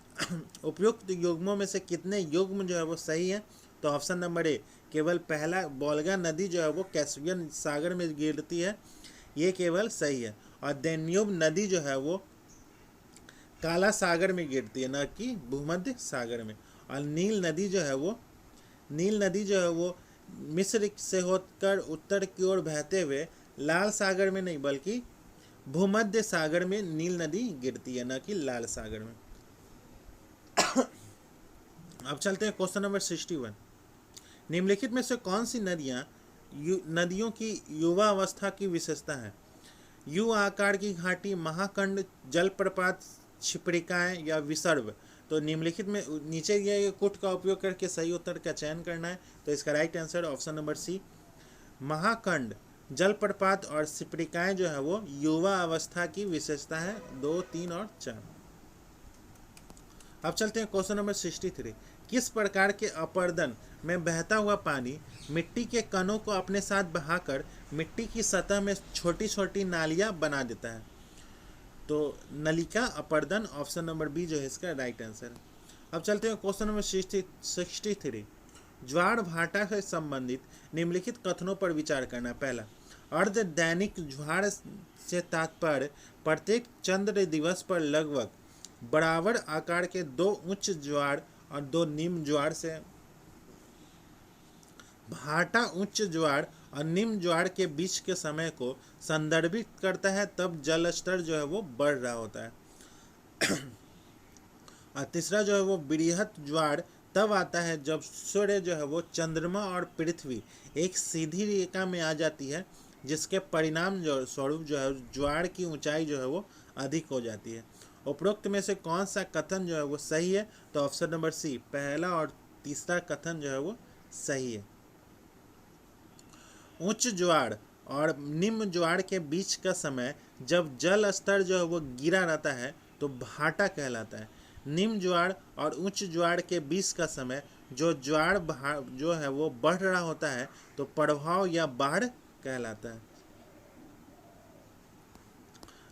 उपयुक्त युग्मों में से कितने युग्म जो है वो सही है? तो ऑप्शन नंबर ए केवल पहला, वोल्गा नदी जो है वो कैस्पियन सागर में गिरती है, ये केवल सही है। और डेन्यूब नदी जो है वो काला सागर में गिरती है, न कि भूमध्य सागर में। और नील नदी जो है वो मिस्र से होकर उत्तर की ओर बहते हुए लाल सागर में नहीं बल्कि भूमध्य सागर में नील नदी गिरती है, न कि लाल सागर में। अब चलते हैं क्वेश्चन नंबर 61। निम्नलिखित में से कौन सी नदियों की युवा अवस्था की विशेषता है? यू आकार की घाटी, महाकंड, जलप्रपात, क्षिप्रिकाएं या विसर्ग? तो निम्नलिखित में नीचे दिए कुट का उपयोग करके सही उत्तर का चयन करना है। तो इसका right answer option number C, महाकंड जलप्रपात और सिपरिकाएं जो है वो युवा अवस्था की विशेषता है। 2, 3 और 4। अब चलते हैं क्वेश्चन नंबर 63। किस प्रकार के अपर्दन में बहता हुआ पानी मिट्टी के कणों को अपने साथ बहाकर मिट्टी की सतह में छोटी छोटी नालियां बना देता है? तो नलिका अपर्दन, ऑप्शन नंबर बी जो है इसका राइट आंसर है। अब चलते हैं क्वेश्चन नंबर 63। ज्वार भाटा से संबंधित निम्नलिखित कथनों पर विचार करना। पहला, अर्ध दैनिक ज्वार से तात्पर्य प्रत्येक चंद्र दिवस पर लगभग बराबर आकार के 2 उच्च ज्वार और 2 निम्न ज्वार से। भाटा उच्च ज्वार और निम्न ज्वार के बीच के समय को संदर्भित करता है, तब जल स्तर जो है वो बढ़ रहा होता है। और तीसरा जो है वो बृहत ज्वार तब आता है जब सूर्य जो है वो चंद्रमा और पृथ्वी एक सीधी रेखा में आ जाती है, जिसके परिणाम जो स्वरूप जो है ज्वार की ऊंचाई जो है वो अधिक हो जाती है। उपरोक्त में से कौन सा कथन जो है वो सही है? तो ऑप्शन नंबर सी, पहला और तीसरा कथन जो है वो सही है। उच्च ज्वार और निम्न ज्वार के बीच का समय जब जल स्तर जो है वो गिरा रहता है तो भाटा कहलाता है। निम्न ज्वार और उच्च ज्वार के बीच का समय जो ज्वार जो है वो बढ़ रहा होता है तो प्रभाव या बाढ़ कहलाता है।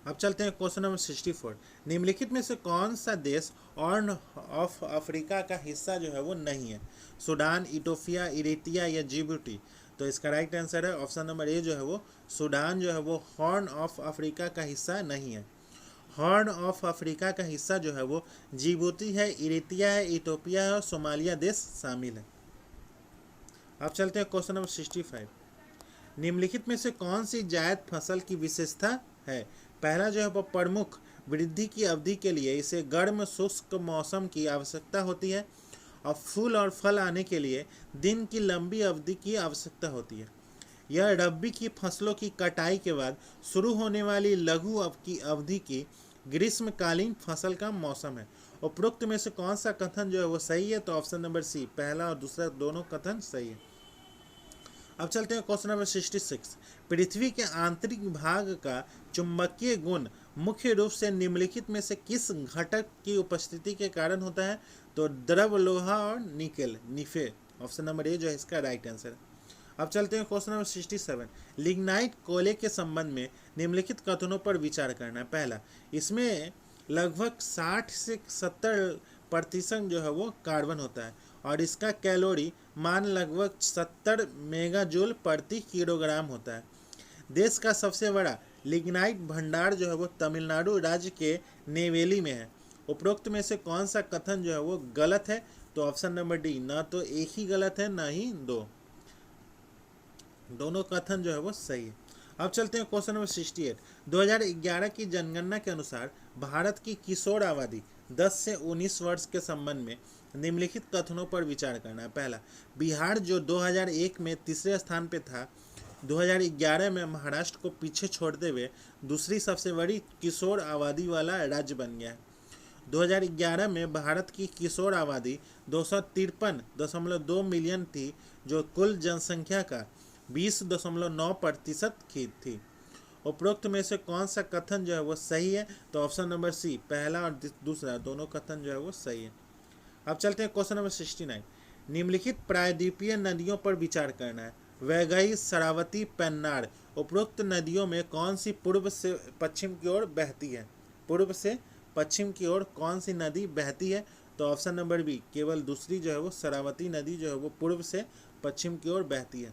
अब चलते हैं क्वेश्चन नंबर 64। निम्नलिखित में से कौन सा देश हॉर्न ऑफ अफ्रीका का हिस्सा जो है वो नहीं है? सूडान, इथोपिया, इरिट्रिया या जिबूटी? तो इसका राइट आंसर है ऑप्शन नंबर ए जो है वो सूडान जो है वो हॉर्न ऑफ अफ्रीका का हिस्सा नहीं है। हॉर्न ऑफ अफ्रीका का हिस्सा जो है वो जिबूती है, इरिट्रिया है, इथोपिया है और सोमालिया देश शामिल है। अब चलते हैं क्वेश्चन नंबर 65। निम्नलिखित में से कौन सी जायद फसल की विशेषता है? पहला जो है वो प्रमुख वृद्धि की अवधि के लिए इसे गर्म शुष्क मौसम की आवश्यकता होती है और फूल और फल आने के लिए दिन की लंबी अवधि की आवश्यकता होती है। यह रबी की फसलों की कटाई के बाद शुरू होने वाली लघु अवधि की ग्रीष्मकालीन फसल का मौसम है। उपरोक्त में से कौन सा कथन जो है वो सही है? तो ऑप्शन नंबर सी, पहला और दूसरा दोनों कथन सही है। अब चलते हैं क्वेश्चन नंबर 66। पृथ्वी के आंतरिक भाग का चुंबकीय गुण मुख्य रूप से निम्नलिखित में से किस घटक की उपस्थिति के कारण होता है? तो द्रव लोहा और निकेल, निफे। ऑप्शन नंबर ए जो है इसका राइट आंसर है। अब चलते हैं क्वेश्चन नंबर 67। लिग्नाइट कोयले के संबंध में निम्नलिखित कथनों पर विचार करना। पहला, इसमें लगभग 60 से 70% जो है वो कार्बन होता है और इसका कैलोरी मान लगभग 70 मेगाजूल प्रति किलोग्राम होता है। देश का सबसे बड़ा लिग्नाइट भंडार जो है वो तमिलनाडु राज्य के नेवेली में है। उपरोक्त में से कौन सा कथन जो है वो गलत है? तो ऑप्शन नंबर डी, ना तो एक ही गलत है ना ही दो, दोनों कथन जो है वो सही है। अब चलते हैं क्वेश्चन नंबर 68। 2011 की जनगणना के अनुसार भारत की किशोर आबादी 10 से 19 वर्ष के संबंध में निम्नलिखित कथनों पर विचार करना है। पहला, बिहार जो 2001 में तीसरे स्थान पे था, 2011 में महाराष्ट्र को पीछे छोड़ते हुए दूसरी सबसे बड़ी किशोर आबादी वाला राज्य बन गया है। 2011 में भारत की किशोर आबादी 253.2 मिलियन थी, जो कुल जनसंख्या का 20.9% की थी। उपरोक्त में से कौन सा कथन जो है वो सही है? तो ऑप्शन नंबर सी, पहला और दूसरा दोनों कथन जो है वो सही है। अब चलते हैं क्वेश्चन नंबर 69। निम्नलिखित प्रायद्वीपीय नदियों पर विचार करना है। वैगई, शरावती, पेन्नार। उपरोक्त नदियों में कौन सी पूर्व से पश्चिम की ओर बहती है? पूर्व से पश्चिम की ओर कौन सी नदी बहती है? तो ऑप्शन नंबर बी, केवल दूसरी जो है वो शरावती नदी जो है वो पूर्व से पश्चिम की ओर बहती है।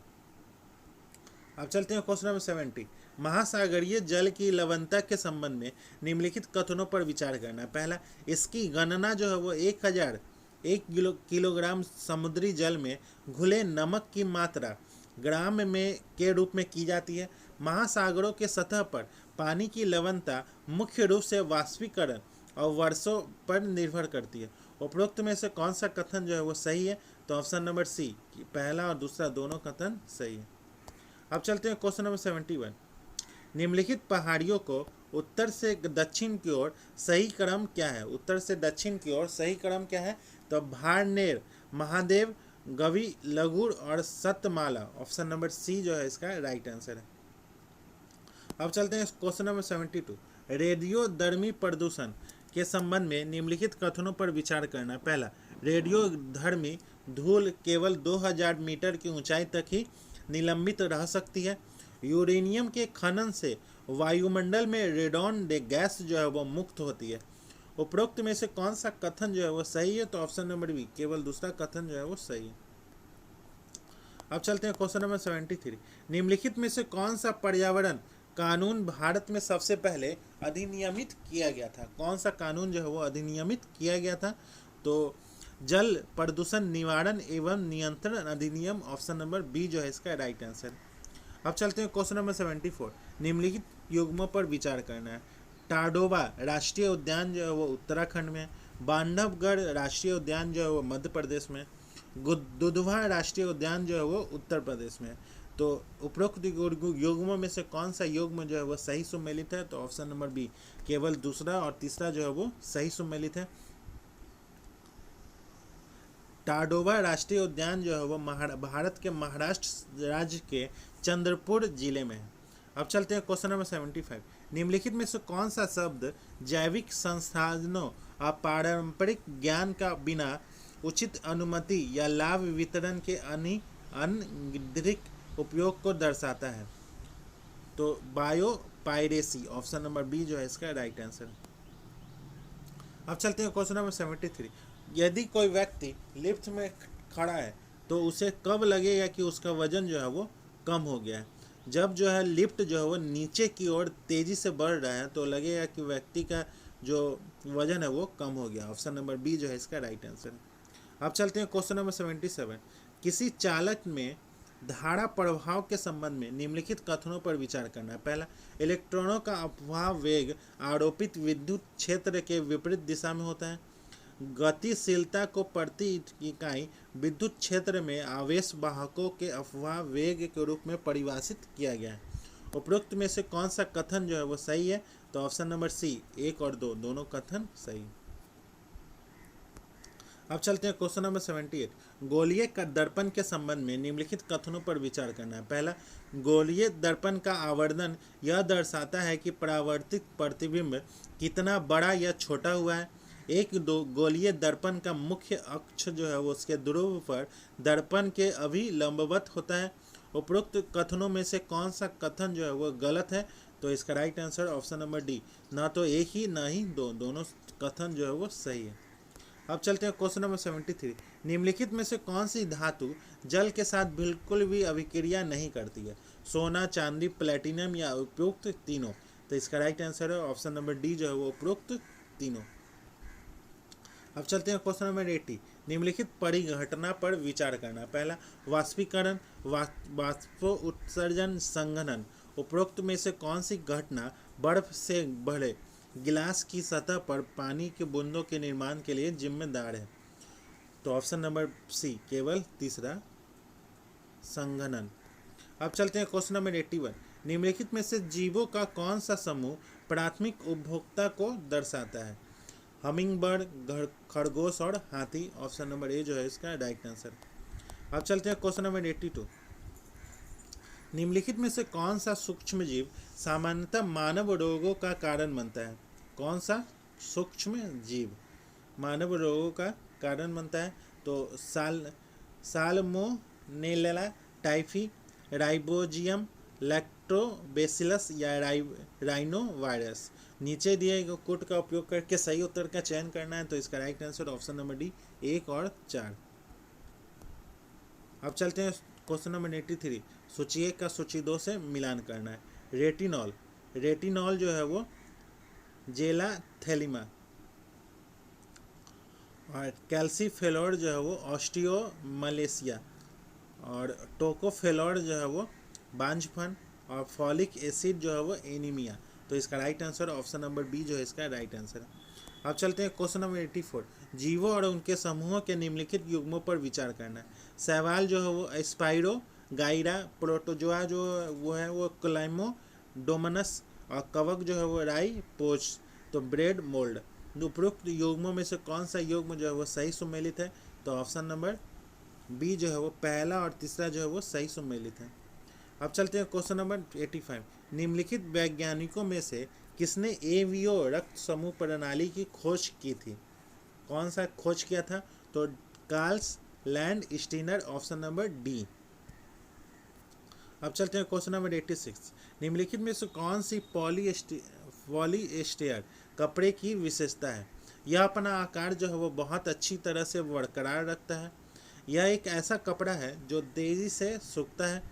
अब चलते हैं क्वेश्चन नंबर 70। महासागरीय जल की लवणता के संबंध में निम्नलिखित कथनों पर विचार करना। पहला, इसकी गणना जो है वो 1001 किलोग्राम समुद्री जल में घुले नमक की मात्रा ग्राम में के रूप में की जाती है। महासागरों के सतह पर पानी की लवणता मुख्य रूप से वाष्पीकरण और वर्षों पर निर्भर करती है। उपरोक्त में से कौन सा कथन जो है वो सही है? तो ऑप्शन नंबर सी, पहला और दूसरा दोनों कथन सही है। अब चलते हैं क्वेश्चन नंबर 71। निम्नलिखित पहाड़ियों को उत्तर से दक्षिण की ओर सही क्रम क्या है? उत्तर से दक्षिण की ओर सही क्रम क्या है? तो भारनेर, महादेव, गवि, लगुर और सतमाला। ऑप्शन नंबर सी जो है इसका राइट आंसर है। अब चलते हैं क्वेश्चन नंबर 72। रेडियोधर्मी प्रदूषण के संबंध में निम्नलिखित कथनों पर विचार करना। पहला, रेडियोधर्मी धूल केवल 2000 मीटर की ऊंचाई तक ही निलंबित रह सकती है। यूरेनियम के खनन से वायुमंडल में रेडॉन गैस जो है वो मुक्त होती है। उपरोक्त में से कौन सा कथन जो है वो सही है? तो ऑप्शन नंबर बी, केवल दूसरा कथन जो है वो सही है। अब चलते हैं क्वेश्चन नंबर 73। निम्नलिखित में से कौन सा पर्यावरण कानून भारत में सबसे पहले अधिनियमित किया गया था? कौन सा कानून जो है वो अधिनियमित किया गया था? तो जल प्रदूषण निवारण एवं नियंत्रण अधिनियम, ऑप्शन नंबर बी जो है इसका राइट आंसर। अब चलते हैं क्वेश्चन नंबर 74। निम्नलिखित युग्मों पर विचार करना है। टाडोबा राष्ट्रीय उद्यान जो है वो उत्तराखंड में, बांधवगढ़ राष्ट्रीय उद्यान जो है वो मध्य प्रदेश में, दुधवा राष्ट्रीय उद्यान जो है वो उत्तर प्रदेश में। तो उपरोक्त युग्मों में से कौन सा युग्म जो है वो सही सुमेलित है? तो ऑप्शन नंबर बी, केवल दूसरा और तीसरा जो है वो सही सुमेलित है। टाडोबा राष्ट्रीय उद्यान जो है वो भारत के महाराष्ट्र राज्य के चंद्रपुर जिले में है। अब चलते हैं क्वेश्चन नंबर 75। निम्नलिखित में से कौन सा शब्द जैविक संसाधनों और पारंपरिक ज्ञान का बिना उचित अनुमति या लाभ वितरण के अनधिक उपयोग को दर्शाता है? तो बायोपायरेसी, ऑप्शन नंबर बी जो है इसका राइट आंसर। अब चलते हैं क्वेश्चन नंबर 73। यदि कोई व्यक्ति लिफ्ट में खड़ा है तो उसे कब लगेगा कि उसका वजन जो है वो कम हो गया है? जब जो है लिफ्ट जो है वो नीचे की ओर तेजी से बढ़ रहा है तो लगेगा कि व्यक्ति का जो वजन है वो कम हो गया। ऑप्शन नंबर बी जो है इसका राइट आंसर। अब चलते हैं क्वेश्चन नंबर 77। किसी चालक में धारा प्रभाव के संबंध में निम्नलिखित कथनों पर विचार करना है। पहला, इलेक्ट्रॉनों का अपवाह वेग आरोपित विद्युत क्षेत्र के विपरीत दिशा में होता है। गतिशीलता को प्रति इकाई विद्युत क्षेत्र में आवेश वाहकों के अपवाह वेग के रूप में परिभाषित किया गया है। उपरोक्त में से कौन सा कथन जो है वो सही है? तो ऑप्शन नंबर सी, 1 और 2 दोनों कथन सही। अब चलते हैं क्वेश्चन नंबर 78। गोलीय दर्पण के संबंध में निम्नलिखित कथनों पर विचार करना है। पहला, गोलीय दर्पण का आवर्धन यह दर्शाता है कि परावर्तित प्रतिबिंब कितना बड़ा या छोटा हुआ है। एक दो गोलीय दर्पण का मुख्य अक्ष जो है वो उसके ध्रुव पर दर्पण के अभिलंबवत होता है। उपरोक्त कथनों में से कौन सा कथन जो है वो गलत है? तो इसका right answer option number D, ना तो एक ही ना ही दो, दोनों कथन जो है वो सही है। अब चलते हैं क्वेश्चन नंबर 73। निम्नलिखित में से कौन सी धातु जल के साथ बिल्कुल भी अभिक्रिया नहीं करती है? सोना, चांदी, प्लेटिनम या उपरोक्त तीनों? तो इसका राइट आंसर है ऑप्शन नंबर डी जो है वो उपरोक्त तीनों। अब चलते हैं क्वेश्चन नंबर 80। निम्नलिखित परिघटना पर विचार करना। पहला, वाष्पीकरण, वाष्प उत्सर्जन, संघनन। उपरोक्त में से कौन सी घटना बर्फ से भरे गिलास की सतह पर पानी के बूंदों के निर्माण के लिए जिम्मेदार है? तो ऑप्शन नंबर सी, केवल तीसरा, संघनन। अब चलते हैं क्वेश्चन नंबर 81। निम्नलिखित में से जीवों का कौन सा समूह प्राथमिक उपभोक्ता को दर्शाता है? हमिंग बर्ड, खरगोश और हाथी। ऑप्शन नंबर ए जो है इसका राइट आंसर। अब चलते हैं क्वेश्चन नंबर 82। निम्नलिखित में से कौन सा सूक्ष्म जीव सामान्यतः मानव रोगों का कारण बनता है? कौन सा सूक्ष्म जीव मानव रोगों का कारण बनता है? तो साल्मोनेला टाइफी, राइबोजियम, लैक्टोबैसिलस या राइनो वायरस। नीचे दिए गए कोड का उपयोग करके सही उत्तर का चयन करना है। तो इसका right answer option number D, 1 और 4। अब चलते हैं क्वेश्चन नंबर 83। सूची 1 का सूची 2 से मिलान करना है। रेटिनॉल, रेटिनॉल जो है वो जेलाथेलिमा, और कैल्सीफेलोर जो है वो ऑस्टियोमलेशिया, और टोकोफेलोर जो है वो बांझपन, और फॉलिक एसिड जो है वो एनीमिया। तो इसका right answer option number B जो है इसका राइट आंसर है। अब चलते हैं क्वेश्चन नंबर 84। जीवों और उनके समूहों के निम्नलिखित युग्मों पर विचार करना है। शैवाल जो है वो स्पाइरो गाइरा, प्रोटोजोआ जो वो है वो क्लाइमोडोमनस, और कवक जो है वो राइपोच। तो ब्रेड मोल्ड। उपरोक्त युग्मों में से कौन सा युग्म जो है वो सही सुमेलित है? तो ऑप्शन नंबर बी जो है वो पहला और तीसरा जो है वो सही सुमेलित है। अब चलते हैं क्वेश्चन नंबर 85। निम्नलिखित वैज्ञानिकों में से किसने एवीओ रक्त समूह प्रणाली की खोज की थी? कौन सा खोज किया था? तो Carl's land Steiner, option number D. अब चलते हैं क्वेश्चन नंबर 86। निम्नलिखित में से कौन सी पॉलीएस्टर कपड़े की विशेषता है? यह अपना आकार जो है वो बहुत अच्छी तरह से बरकरार रखता है। यह एक ऐसा कपड़ा है जो तेजी से सूखता है।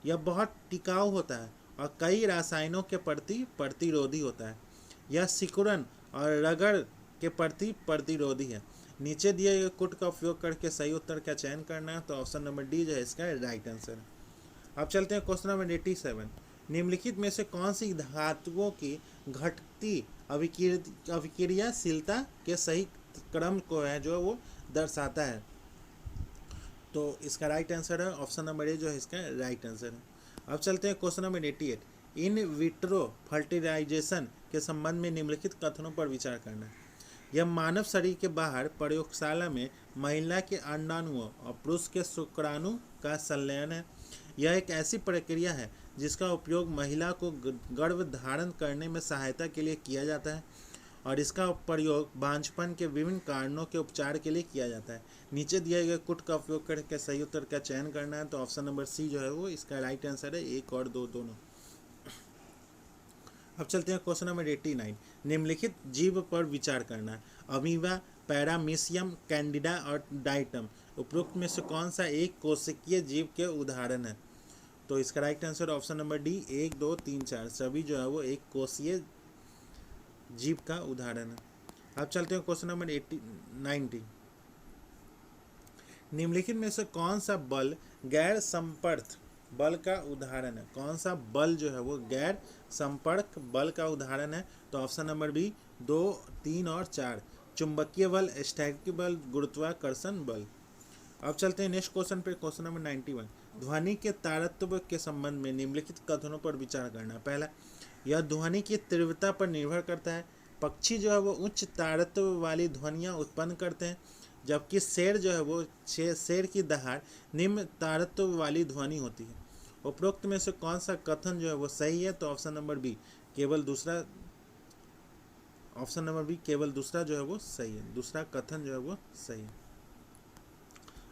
यह बहुत टिकाऊ होता है और कई रसायनों के प्रति प्रतिरोधी होता है। यह सिकुड़न और रगड़ के प्रति प्रतिरोधी है। नीचे दिए गए कोड का उपयोग करके सही उत्तर का चयन करना है, तो ऑप्शन नंबर डी जो है इसका राइट आंसर है। अब चलते हैं क्वेश्चन नंबर 87। निम्नलिखित में से कौन सी धातुओं की घटती अभिक्रियाशीलता के सही क्रम को है जो वो दर्शाता है? तो इसका राइट आंसर है ऑप्शन नंबर ए जो है इसका राइट आंसर है। अब चलते हैं question number 88। In vitro fertilisation के संबंध में निम्नलिखित कथनों पर विचार करना है। यह मानव शरीर के बाहर प्रयोगशाला में महिला के अंडाणुओं और पुरुष के शुक्राणु का संलयन है। यह एक ऐसी प्रक्रिया है जिसका उपयोग महिला को गर्भ धारण करने में सहायता के लिए किया जाता है और इसका प्रयोग बांझपन के विभिन्न कारणों के उपचार के लिए किया जाता है। नीचे दिए गए कुट का उपयोग करके सही उत्तर का चयन करना है, तो ऑप्शन नंबर सी जो है वो इसका राइट आंसर है, 1 और 2 दोनों। अब चलते हैं क्वेश्चन नंबर 89। निम्नलिखित जीव पर विचार करना है। अमीबा, पैरामीशियम, कैंडिडा और डाइटम उपरोक्त में से कौन सा एक कोशिकीय जीव के उदाहरण है? तो इसका right answer option number D, 1, 2, 3, 4 सभी जो है वो एक कोशीय जीव का उदाहरण है। अब चलते हैं क्वेश्चन नंबर 90। निम्नलिखित में से कौन सा बल गैर संपर्क बल का उदाहरण है? कौन सा बल जो है वो गैर संपर्क बल का उदाहरण है? तो ऑप्शन नंबर बी, 2, 3 और 4 चुंबकीय बल, स्थैतिक बल, गुरुत्वाकर्षण बल। अब चलते हैं नेक्स्ट क्वेश्चन पे, क्वेश्चन नंबर 91। ध्वनि के तारतम्य के संबंध में निम्नलिखित कथनों पर विचार करना। पहला, यह ध्वनि की तीव्रता पर निर्भर करता है। पक्षी जो है वो उच्च तारतम्य वाली ध्वनियाँ उत्पन्न करते हैं, जबकि शेर जो है वो शेर की दहाड़ निम्न तारतम्य वाली ध्वनि होती है। उपरोक्त में से कौन सा कथन जो है वो सही है? तो ऑप्शन नंबर बी, केवल दूसरा जो है वो सही है। दूसरा कथन जो है वो सही है।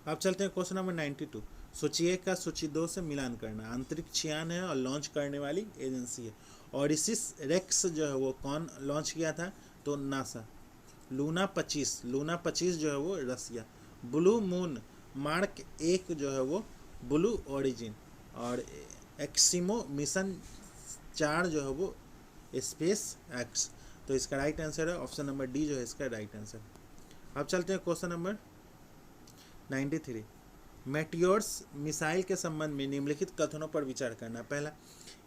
अब चलते हैं क्वेश्चन नंबर 92। सूची 1 का सूची 2 से मिलान करना। अंतरिक्ष यान है और लॉन्च करने वाली एजेंसी है। ऑडिसिस रेक्स जो है वो कौन लॉन्च किया था? तो नासा। लूना 25 जो है वो रसिया। ब्लू मून मार्क 1 जो है वो ब्लू ओरिजिन। और एक्सिमो मिशन 4 जो है वो स्पेस एक्स। तो इसका राइट आंसर है ऑप्शन नंबर डी जो है इसका राइट आंसर। अब चलते हैं क्वेश्चन नंबर 93। मेटियोर्स मिसाइल के संबंध में निम्नलिखित कथनों पर विचार करना। पहला,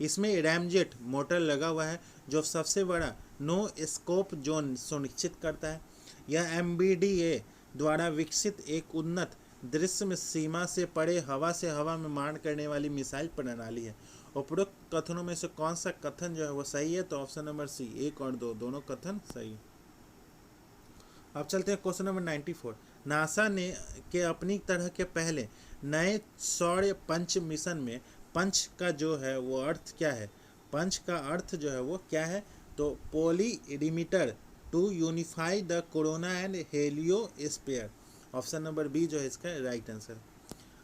इसमें रैमजेट मोटर लगा हुआ है जो सबसे बड़ा नो स्कोप जोन सुनिश्चित करता है। यह MBDA द्वारा विकसित एक उन्नत दृश्य में सीमा से परे हवा से हवा में मार करने वाली मिसाइल प्रणाली है। उपरोक्त कथनों में से कौन सा कथन जो है वो सही है? तो ऑप्शन नंबर सी, 1 और 2 दोनों कथन सही है। अब चलते हैं क्वेश्चन नंबर 94। नासा ने के अपनी तरह के पहले नए सौर पंच मिशन में पंच का जो है वो अर्थ क्या है? पंच का अर्थ जो है वो क्या है? तो polarimeter to unify the corona and heliosphere. Option number B जो है इसका राइट आंसर।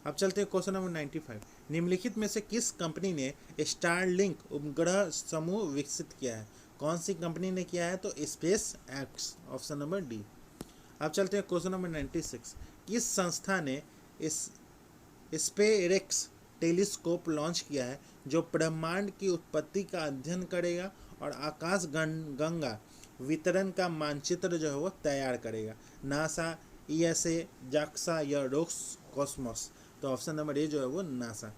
अब चलते हैं क्वेश्चन नंबर 95। निम्नलिखित में से किस कंपनी ने स्टारलिंक उपग्रह समूह विकसित किया है? कौन सी कंपनी ने किया है? तो space x, option number D. अब चलते हैं क्वेश्चन नंबर 96। किस संस्था ने इस स्पेरेक्स टेलीस्कोप लॉन्च किया है जो ब्रह्मांड की उत्पत्ति का अध्ययन करेगा और आकाश गंगा वितरण का मानचित्र जो है वो तैयार करेगा? नासा, ESA, जाक्सा या रोस्कॉस्मोस। तो ऑप्शन नंबर ए जो है वो नासा।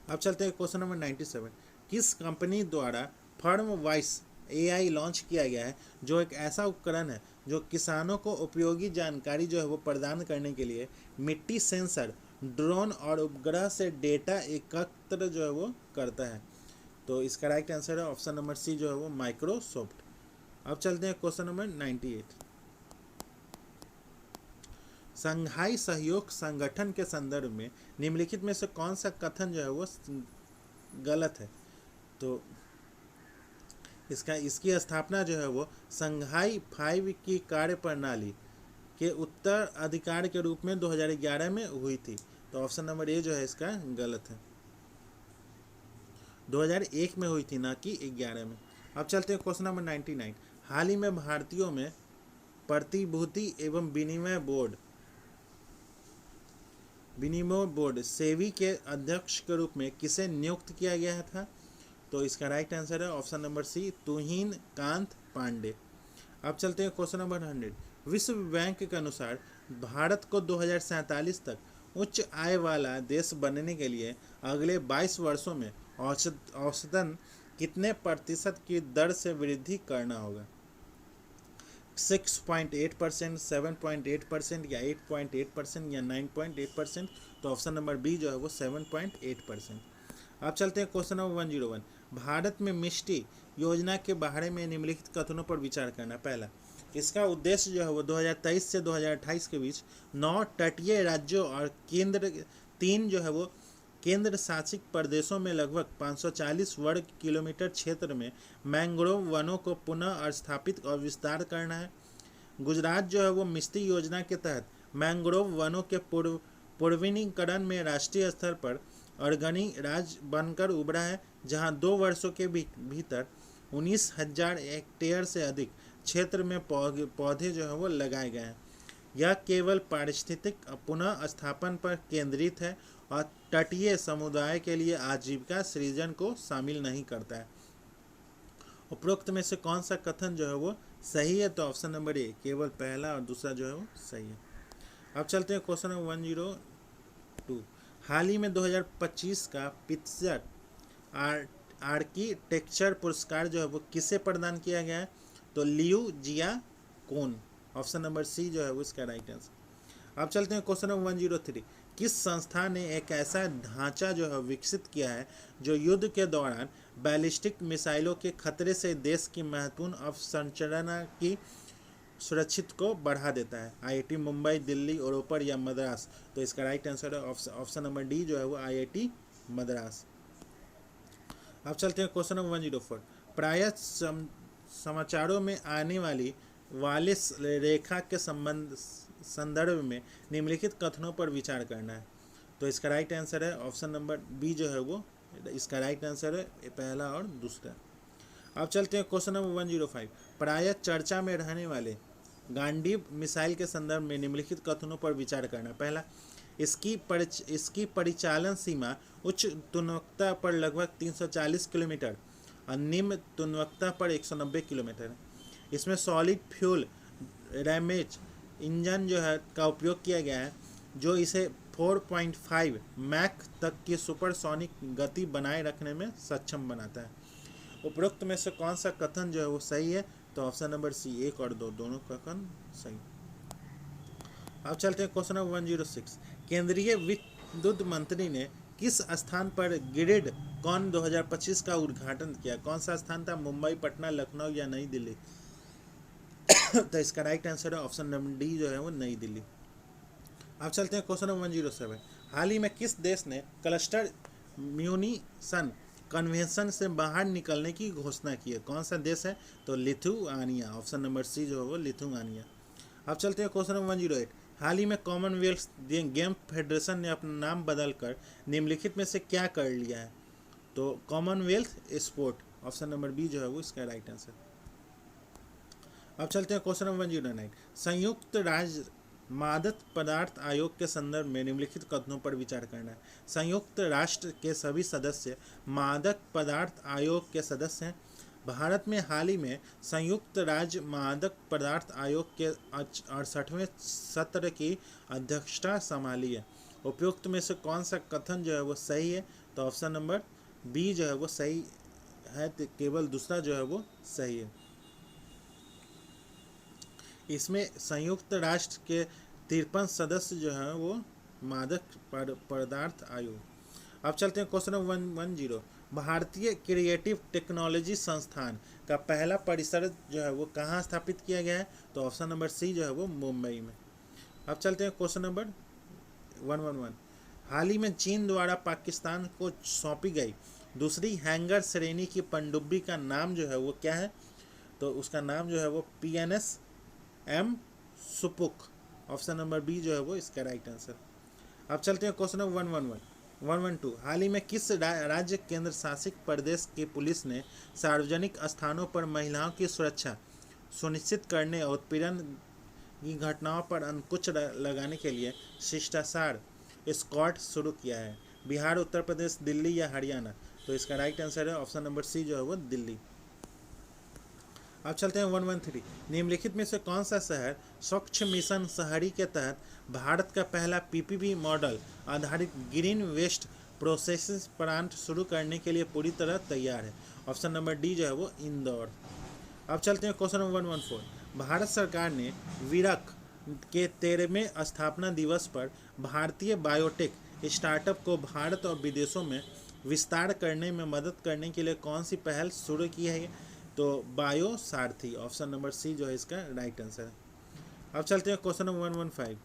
अब चलते हैं क्वेश्चन नंबर 97। किस कंपनी द्वारा फर्म वॉइस AI लॉन्च किया गया है जो एक ऐसा उपकरण है जो किसानों को उपयोगी जानकारी जो है वो प्रदान करने के लिए मिट्टी सेंसर, ड्रोन और उपग्रह से डेटा एकत्र जो है वो करता है? तो इसका राइट आंसर है ऑप्शन नंबर सी जो है वो माइक्रोसॉफ्ट। अब चलते हैं क्वेश्चन नंबर 98। संघाई सहयोग संगठन के संदर्भ में निम्नलिखित में से कौन सा कथन जो है वो गलत है? तो इसकी स्थापना जो है वो संघाई 5 की कार्य प्रणाली के उत्तराधिकार के रूप में 2011 में हुई थी। तो ऑप्शन नंबर ए जो है इसका गलत है। 2001 में हुई थी, ना कि 11 में। अब चलते हैं क्वेश्चन नंबर 99। हाल ही में भारतीयों में प्रतिभूति एवं विनिमय बोर्ड सेबी के अध्यक्ष के रूप में किसे नियुक्त किया गया था? तो इसका राइट आंसर है ऑप्शन नंबर सी, तुहिन कांत पांडे। अब चलते हैं क्वेश्चन नंबर 100। विश्व बैंक के अनुसार भारत को 2047 तक उच्च आय वाला देश बनने के लिए अगले 22 वर्षों में औसतन कितने प्रतिशत की दर से वृद्धि करना होगा? 6.8%, 7.8% या 8.8% या 9.8%? तो ऑप्शन नंबर बी जो है वो 7.8%। अब चलते हैं क्वेश्चन नंबर 101। भारत में मिष्टी योजना के बारे में निम्नलिखित कथनों पर विचार करना। पहला, इसका उद्देश्य जो है वो 2023 से 2028 के बीच 9 तटीय राज्यों और केंद्र शासित प्रदेशों में लगभग 540 वर्ग किलोमीटर क्षेत्र में मैंग्रोव वनों को पुनः स्थापित और विस्तार करना है। गुजरात जो है वो मिष्टी योजना के तहत मैंग्रोव वनों के पूर्वीकरण में राष्ट्रीय स्तर पर अग्रणी राज्य बनकर उभरा है, जहां 2 वर्षों के भीतर 19,000 हेक्टेयर से अधिक क्षेत्र में पौधे जो है वो लगाए गए हैं। यह केवल पारिस्थितिक पुनः स्थापन पर केंद्रित है और तटीय समुदाय के लिए आजीविका सृजन को शामिल नहीं करता है। उपरोक्त में से कौन सा कथन जो है वो सही है? तो ऑप्शन नंबर ए, केवल पहला और दूसरा जो है वो सही है। अब चलते हैं क्वेश्चन नंबर 102। हाल ही में 2025 का पित्जर आर्किटेक्चर पुरस्कार जो है वो किसे प्रदान किया गया है? तो लियू जिया कोन। ऑप्शन नंबर सी जो है वो इसका राइट आंसर। अब चलते हैं क्वेश्चन नंबर 103। किस संस्था ने एक ऐसा ढांचा जो है विकसित किया है जो युद्ध के दौरान बैलिस्टिक मिसाइलों के खतरे से देश की महत्वपूर्ण अवसंरचना की सुरक्षित को बढ़ा देता है? आईआईटी मुंबई, दिल्ली, ओरोपर या मद्रास? तो इसका राइट आंसर है ऑप्शन नंबर डी जो है वो आईआईटी मद्रास। अब चलते हैं क्वेश्चन नंबर 104। प्रायः समाचारों में आने वाली वालिस रेखा के संदर्भ में निम्नलिखित कथनों पर विचार करना है। तो इसका राइट आंसर है ऑप्शन नंबर बी जो है वो इसका राइट आंसर है, पहला और दूसरा। अब चलते हैं क्वेश्चन नंबर 105। प्रायः चर्चा में रहने वाले गांडीव मिसाइल के संदर्भ में निम्नलिखित कथनों पर विचार करना। पहला, इसकी परिचालन सीमा उच्च तुल्यता पर लगभग 340 किलोमीटर और निम्न तुल्यता पर 190 किलोमीटर है। इसमें सॉलिड फ्यूल रैमेज इंजन जो है का उपयोग किया गया है, जो इसे 4.5 मैक तक की सुपरसोनिक गति बनाए रखने में सक्षम बनाता है। उपरोक्त में से कौन सा कथन जो है वो सही है? तो ऑप्शन नंबर सी, 1 और 2 दोनों कथन सही। अब चलते हैं क्वेश्चन नंबर 106। केंद्रीय विद्युत मंत्री ने किस स्थान पर ग्रिड कॉन 2025 का उद्घाटन किया? कौन सा स्थान था? मुंबई, पटना, लखनऊ या नई दिल्ली? तो इसका राइट आंसर है ऑप्शन नंबर डी जो है वो नई दिल्ली। अब चलते हैं क्वेश्चन नंबर 107। हाल ही में किस देश ने क्लस्टर म्यूनिशन कन्वेंशन से बाहर निकलने की घोषणा की है? कौन सा देश है? तो लिथुआनिया। ऑप्शन नंबर सी जो है वो लिथुआनिया। अब चलते हैं क्वेश्चन नंबर 108। हाल ही में कॉमनवेल्थ गेम फेडरेशन ने अपना नाम बदलकर निम्नलिखित में से क्या कर लिया है? तो Commonwealth sport. Option number B जो है वो इसका राइट आंसर। अब चलते हैं क्वेश्चन नंबर 109। संयुक्त राज्य मादक पदार्थ आयोग के संदर्भ में निम्नलिखित कथनों पर विचार करना है। संयुक्त राष्ट्र के सभी सदस्य मादक पदार्थ आयोग के सदस्य हैं। भारत में हाल ही में संयुक्त राज्य मादक पदार्थ आयोग के 68वें सत्र की अध्यक्षता संभाली है। उपयुक्त में से कौन सा कथन जो है वो सही है? तो ऑप्शन नंबर बी जो है वो सही है, तो केवल दूसरा जो है वो सही है। इसमें संयुक्त राष्ट्र के 53 सदस्य जो हैं वो मादक पदार्थ आयोग। अब चलते हैं क्वेश्चन नंबर 110। भारतीय क्रिएटिव टेक्नोलॉजी संस्थान का पहला परिसर जो है वो कहाँ स्थापित किया गया है? तो ऑप्शन नंबर सी जो है वो मुंबई में। अब चलते हैं क्वेश्चन नंबर 111। हाल ही में चीन द्वारा पाकिस्तान को सौंपी गई दूसरी हैंगर श्रेणी की पनडुब्बी का नाम जो है वो क्या है? तो उसका नाम जो है वो PNS M सुपुक। ऑप्शन नंबर बी जो है वो इसका राइट आंसर। अब चलते हैं क्वेश्चन नंबर 112। हाल ही में किस राज्य केंद्र शासित प्रदेश की पुलिस ने सार्वजनिक स्थानों पर महिलाओं की सुरक्षा सुनिश्चित करने और उत्पीड़न की घटनाओं पर अंकुश लगाने के लिए शिष्टाचार स्क्वाड शुरू किया है? बिहार, उत्तर प्रदेश, दिल्ली या हरियाणा? तो इसका राइट आंसर है ऑप्शन नंबर सी जो है वो दिल्ली। अब चलते हैं 113। निम्नलिखित में से कौन सा शहर स्वच्छ मिशन शहरी के तहत भारत का पहला PPP मॉडल आधारित ग्रीन वेस्ट प्रोसेसिंग प्लांट शुरू करने के लिए पूरी तरह तैयार है? ऑप्शन नंबर डी जो है वो इंदौर। अब चलते हैं क्वेश्चन नंबर 114। भारत सरकार ने विरक के 13वें स्थापना दिवस पर भारतीय बायोटेक स्टार्टअप को भारत और विदेशों में विस्तार करने में मदद करने के लिए कौन सी पहल शुरू की है? तो बायो सारथी। ऑप्शन नंबर सी जो है इसका राइट आंसर है। अब चलते हैं क्वेश्चन नंबर 115।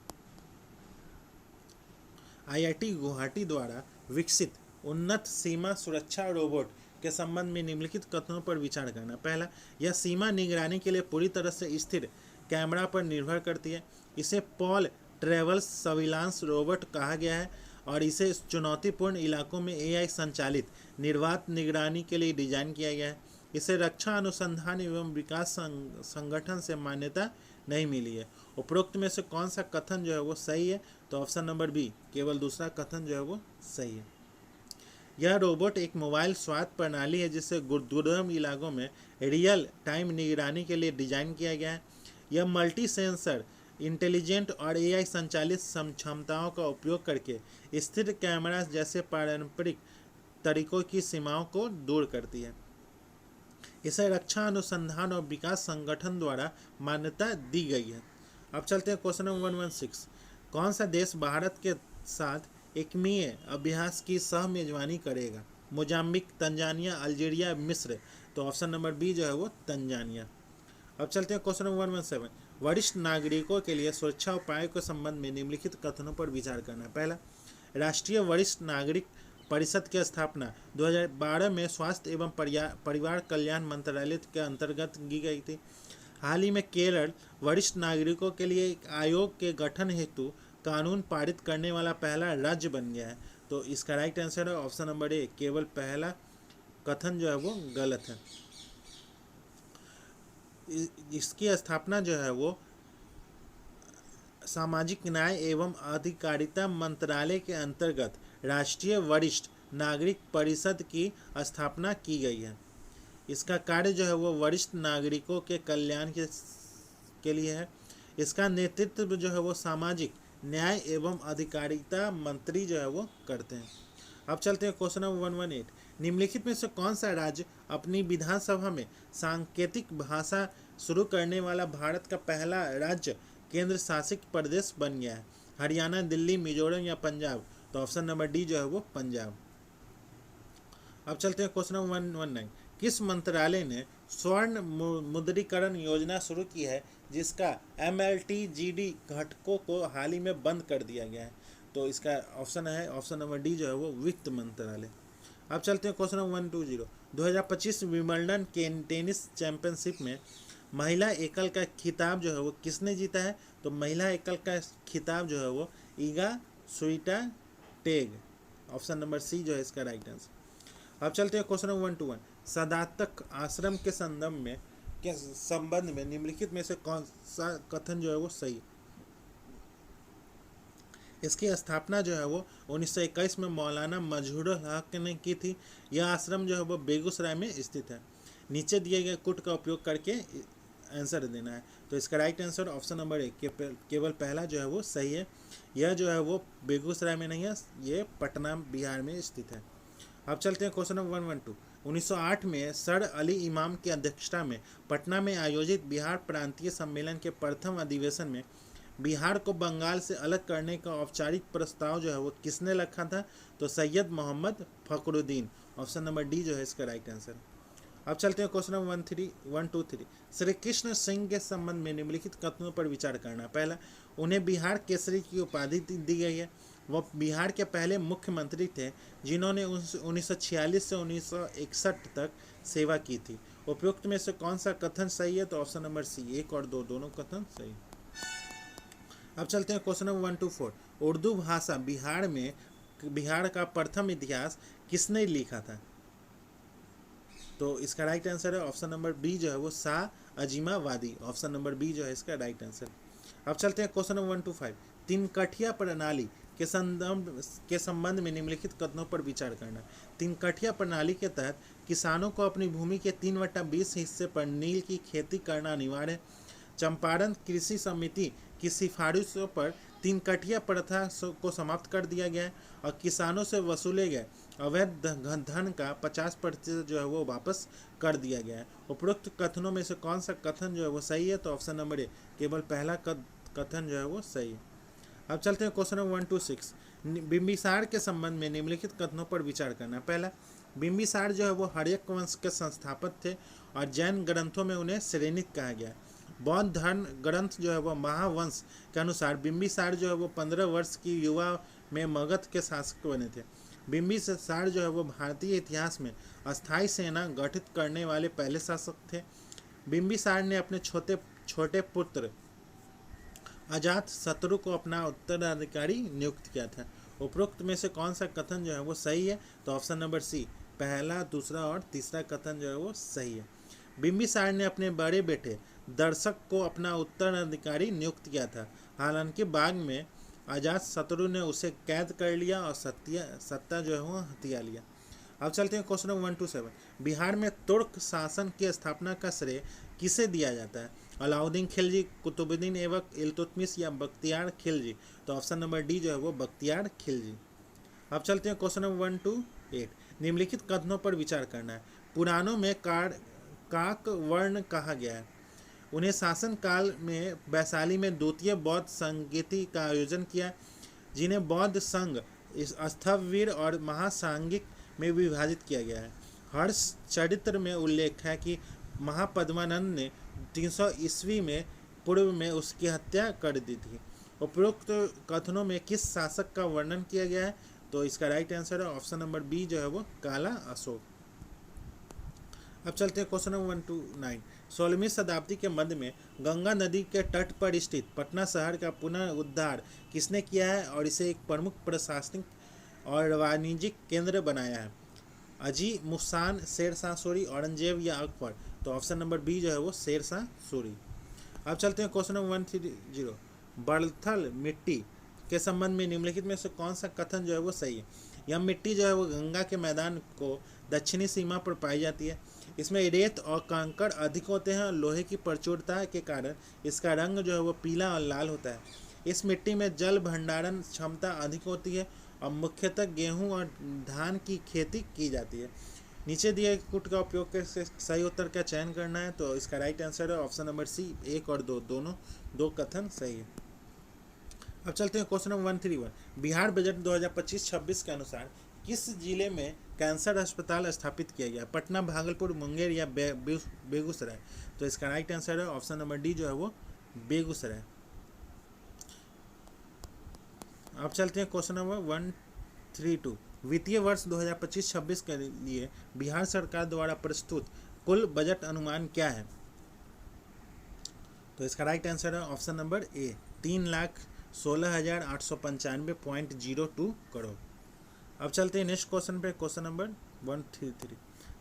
IIT गुवाहाटी द्वारा विकसित उन्नत सीमा सुरक्षा रोबोट के संबंध में निम्नलिखित कथनों पर विचार करना। पहला, यह सीमा निगरानी के लिए पूरी तरह से स्थिर कैमरा पर निर्भर करती है। इसे पॉल ट्रेवल्स सर्विलांस रोबोट कहा गया है और इसे चुनौतीपूर्ण इलाकों में AI संचालित निर्वात निगरानी के लिए डिजाइन किया गया है। इसे रक्षा अनुसंधान एवं विकास संगठन से मान्यता नहीं मिली है। उपरोक्त में से कौन सा कथन जो है वो सही है? तो ऑप्शन नंबर बी, केवल दूसरा कथन जो है वो सही है। यह रोबोट एक मोबाइल स्वास्थ्य प्रणाली है जिसे दुर्गम इलाकों में रियल टाइम निगरानी के लिए डिजाइन किया गया है। यह मल्टी सेंसर इंटेलिजेंट और AI संचालित क्षमताओं का उपयोग करके स्थिर कैमरा जैसे पारंपरिक तरीकों की सीमाओं को दूर करती है। इसे रक्षा अनुसंधान और विकास संगठन द्वारा मान्यता दी गई है। अब चलते हैं क्वेश्चन नंबर 116। कौन सा देश भारत के साथ एकमीय अभ्यास की सह मेजबानी करेगा? मोजाम्बिक, तंजानिया, अल्जीरिया, मिस्र? तो ऑप्शन नंबर बी जो है वो तंजानिया। अब चलते हैं क्वेश्चन नंबर 117। वरिष्ठ नागरिकों के लिए सुरक्षा उपायों के संबंध में निम्नलिखित कथनों पर विचार करना। पहला, राष्ट्रीय वरिष्ठ नागरिक परिषद की स्थापना 2012 में स्वास्थ्य एवं परिवार कल्याण मंत्रालय के अंतर्गत की गई थी। हाल ही में केरल वरिष्ठ नागरिकों के लिए एक आयोग के गठन हेतु कानून पारित करने वाला पहला राज्य बन गया है। तो इसका राइट आंसर है ऑप्शन नंबर ए, केवल पहला कथन जो है वो गलत है। इसकी स्थापना जो है वो सामाजिक न्याय एवं अधिकारिता मंत्रालय के अंतर्गत राष्ट्रीय वरिष्ठ नागरिक परिषद की स्थापना की गई है। इसका कार्य जो है वो वरिष्ठ नागरिकों के कल्याण के लिए है। इसका नेतृत्व जो है वो सामाजिक न्याय एवं अधिकारिता मंत्री जो है वो करते हैं। अब चलते हैं क्वेश्चन नंबर 118। निम्नलिखित में से कौन सा राज्य अपनी विधानसभा में सांकेतिक भाषा शुरू करने वाला भारत का पहला राज्य केंद्र शासित प्रदेश बन गया है? हरियाणा, दिल्ली, मिजोरम या पंजाब? तो ऑप्शन नंबर डी जो है वो पंजाब। अब चलते हैं क्वेश्चन नंबर 119। किस मंत्रालय ने स्वर्ण मुद्रीकरण योजना शुरू की है जिसका MLTGD घटकों को हाल ही में बंद कर दिया गया है? तो इसका ऑप्शन है ऑप्शन नंबर डी जो है वो वित्त मंत्रालय। अब चलते हैं question number 120। 2025 Wimbledon tennis championship में महिला एकल का खिताब जो है वो किसने जीता है? तो महिला एकल का खिताब जो है वो Iga Swiatek. Option number C जो है इसका राइट आंसर। अब चलते हैं क्वेश्चन नंबर 121। सदातक आश्रम के संबंध में निम्नलिखित में से कौन सा कथन जो है वो सही? इसकी स्थापना जो है वो 1921 में मौलाना मजहरुल हक ने की थी। यह आश्रम जो है वो बेगूसराय में स्थित है। नीचे दिए गए कुट का उपयोग करके आंसर देना है। तो इसका राइट आंसर ऑप्शन नंबर ए, केवल पहला जो है वो सही है। यह जो है वो बेगूसराय में नहीं है, ये पटना बिहार में स्थित है। अब चलते हैं क्वेश्चन नंबर 112। 1908 में सर अली इमाम की अध्यक्षता में पटना में आयोजित बिहार प्रांतीय सम्मेलन के प्रथम अधिवेशन में बिहार को बंगाल से अलग करने का औपचारिक प्रस्ताव जो है वो किसने रखा था? तो Syed Mohammad Fakhruddin. Option number D जो है इसका राइट आंसर। अब चलते हैं क्वेश्चन नंबर 123। श्री कृष्ण सिंह के संबंध में निम्नलिखित कथनों पर विचार करना। पहला, उन्हें बिहार केसरी की उपाधि दी गई है। वह बिहार के पहले मुख्यमंत्री थे जिन्होंने 1946 से 1961 तक सेवा की थी। उपयुक्त में से कौन सा कथन सही है? तो ऑप्शन नंबर सी, 1 और 2 दोनों कथन सही। अब चलते हैं क्वेश्चन नंबर 124। उर्दू भाषा बिहार का प्रथम इतिहास किसने लिखा था? तो इसका राइट आंसर है ऑप्शन नंबर बी जो है वो Shah Azimabadi. Option number B जो है इसका राइट आंसर। अब चलते हैं क्वेश्चन नंबर 125। तिनकठिया प्रणाली के संबंध में निम्नलिखित कथनों पर विचार करना। तिनकठिया प्रणाली के तहत किसानों को अपनी भूमि के 3/20 हिस्से पर नील की खेती करना अनिवार्य है। चंपारण कृषि समिति की सिफारिशों पर तिनकठिया प्रथा को समाप्त कर दिया गया है और किसानों से वसूले गए अवैध धन का 50% जो है वो वापस कर दिया गया है। उपरोक्त कथनों में से कौन सा कथन जो है वो सही है? तो ऑप्शन नंबर ए, केवल पहला कथन जो है वो सही है। अब चलते हैं क्वेश्चन नंबर 126। बिंबिसार के संबंध में निम्नलिखित कथनों पर विचार करना। पहला, बिंबिसार जो है वो हर्यक वंश के संस्थापक थे और जैन ग्रंथों में उन्हें श्रेणित कहा गया है। बौद्ध धर्म ग्रंथ जो है वो महावंश के अनुसार बिंबिसार जो है वो 15 वर्ष की युवा में मगध के शासक बने थे। बिंबिसार जो है वो भारतीय इतिहास में अस्थायी सेना गठित करने वाले पहले शासक थे। बिंबिसार ने अपने छोटे पुत्र अजात शत्रु को अपना उत्तराधिकारी नियुक्त किया था। उपरोक्त में से कौन सा कथन जो है वो सही है? तो ऑप्शन नंबर सी, पहला, दूसरा और तीसरा कथन जो है वो सही है। बिंबिसार ने अपने बड़े बेटे दर्शक को अपना उत्तराधिकारी नियुक्त किया था। हालांकि बाद में अजात शत्रु ने उसे कैद कर लिया और सत्ता जो है वो हथिया लिया। अब चलते हैं क्वेश्चन नंबर 127। बिहार में तुर्क शासन की स्थापना का श्रेय किसे दिया जाता है? अलाउद्दीन खिलजी, कुतुबुद्दीन ऐबक, इल्तुतमिश या बख्तियार खिलजी? तो ऑप्शन नंबर डी जो है वो बख्तियार खिलजी। अब चलते हैं क्वेश्चन नंबर 128। निम्नलिखित कथनों पर विचार करना है। पुराणों में काक वर्ण कहा गया है। उन्हें शासन काल में वैशाली में द्वितीय बौद्ध संगीति का आयोजन किया, जिन्हें बौद्ध संघ, स्थववीर और महासांगिक में विभाजित किया गया है। हर्ष चरित्र में उल्लेख है कि महापद्मानंद ने 300 ईस्वी में पूर्व में उसकी हत्या कर दी थी। उपरोक्त कथनों में किस शासक का वर्णन किया गया है? तो इसका राइट आंसर है ऑप्शन नंबर बी जो है वो काला अशोक। अब चलते हैं क्वेश्चन नंबर 129। 16वीं शताब्दी के मध्य में गंगा नदी के तट पर स्थित पटना शहर का पुनरुद्धार किसने किया है और इसे एक प्रमुख प्रशासनिक और वाणिज्यिक केंद्र बनाया है? अजी, मुसान, शेरशाह सूरी, औरंगजेब या अकबर? तो ऑप्शन नंबर बी जो है वो शेरशाह सूरी। अब चलते हैं क्वेश्चन नंबर 130। बड़थल मिट्टी के संबंध में निम्नलिखित में से कौन सा कथन जो है वो सही है? यह मिट्टी जो है वो गंगा के मैदान को दक्षिणी सीमा पर पाई जाती है। इसमें रेत और कंकड़ अधिक होते हैं और लोहे की प्रचुरता के कारण इसका रंग जो है वो पीला और लाल होता है। इस मिट्टी में जल भंडारण क्षमता अधिक होती है और मुख्यतः गेहूं और धान की खेती की जाती है। नीचे दिए कुट का उपयोग करके सही उत्तर का चयन करना है। तो इसका राइट आंसर है ऑप्शन नंबर सी, 1 और 2 दोनों दो कथन सही है। अब चलते हैं क्वेश्चन नंबर 131। बिहार बजट 2025-26 के अनुसार किस जिले में कैंसर अस्पताल स्थापित किया गया? पटना, भागलपुर, मुंगेर या बेगूसराय? तो इसका राइट आंसर है ऑप्शन नंबर डी जो है वो बेगूसराय। अब चलते हैं क्वेश्चन नंबर 132। वित्तीय वर्ष 2025-26 के लिए बिहार सरकार द्वारा प्रस्तुत कुल बजट अनुमान क्या है? तो इसका राइट आंसर है ऑप्शन नंबर ए, 3,16,895.02 करोड़। अब चलते हैं नेक्स्ट क्वेश्चन पे, क्वेश्चन नंबर 133।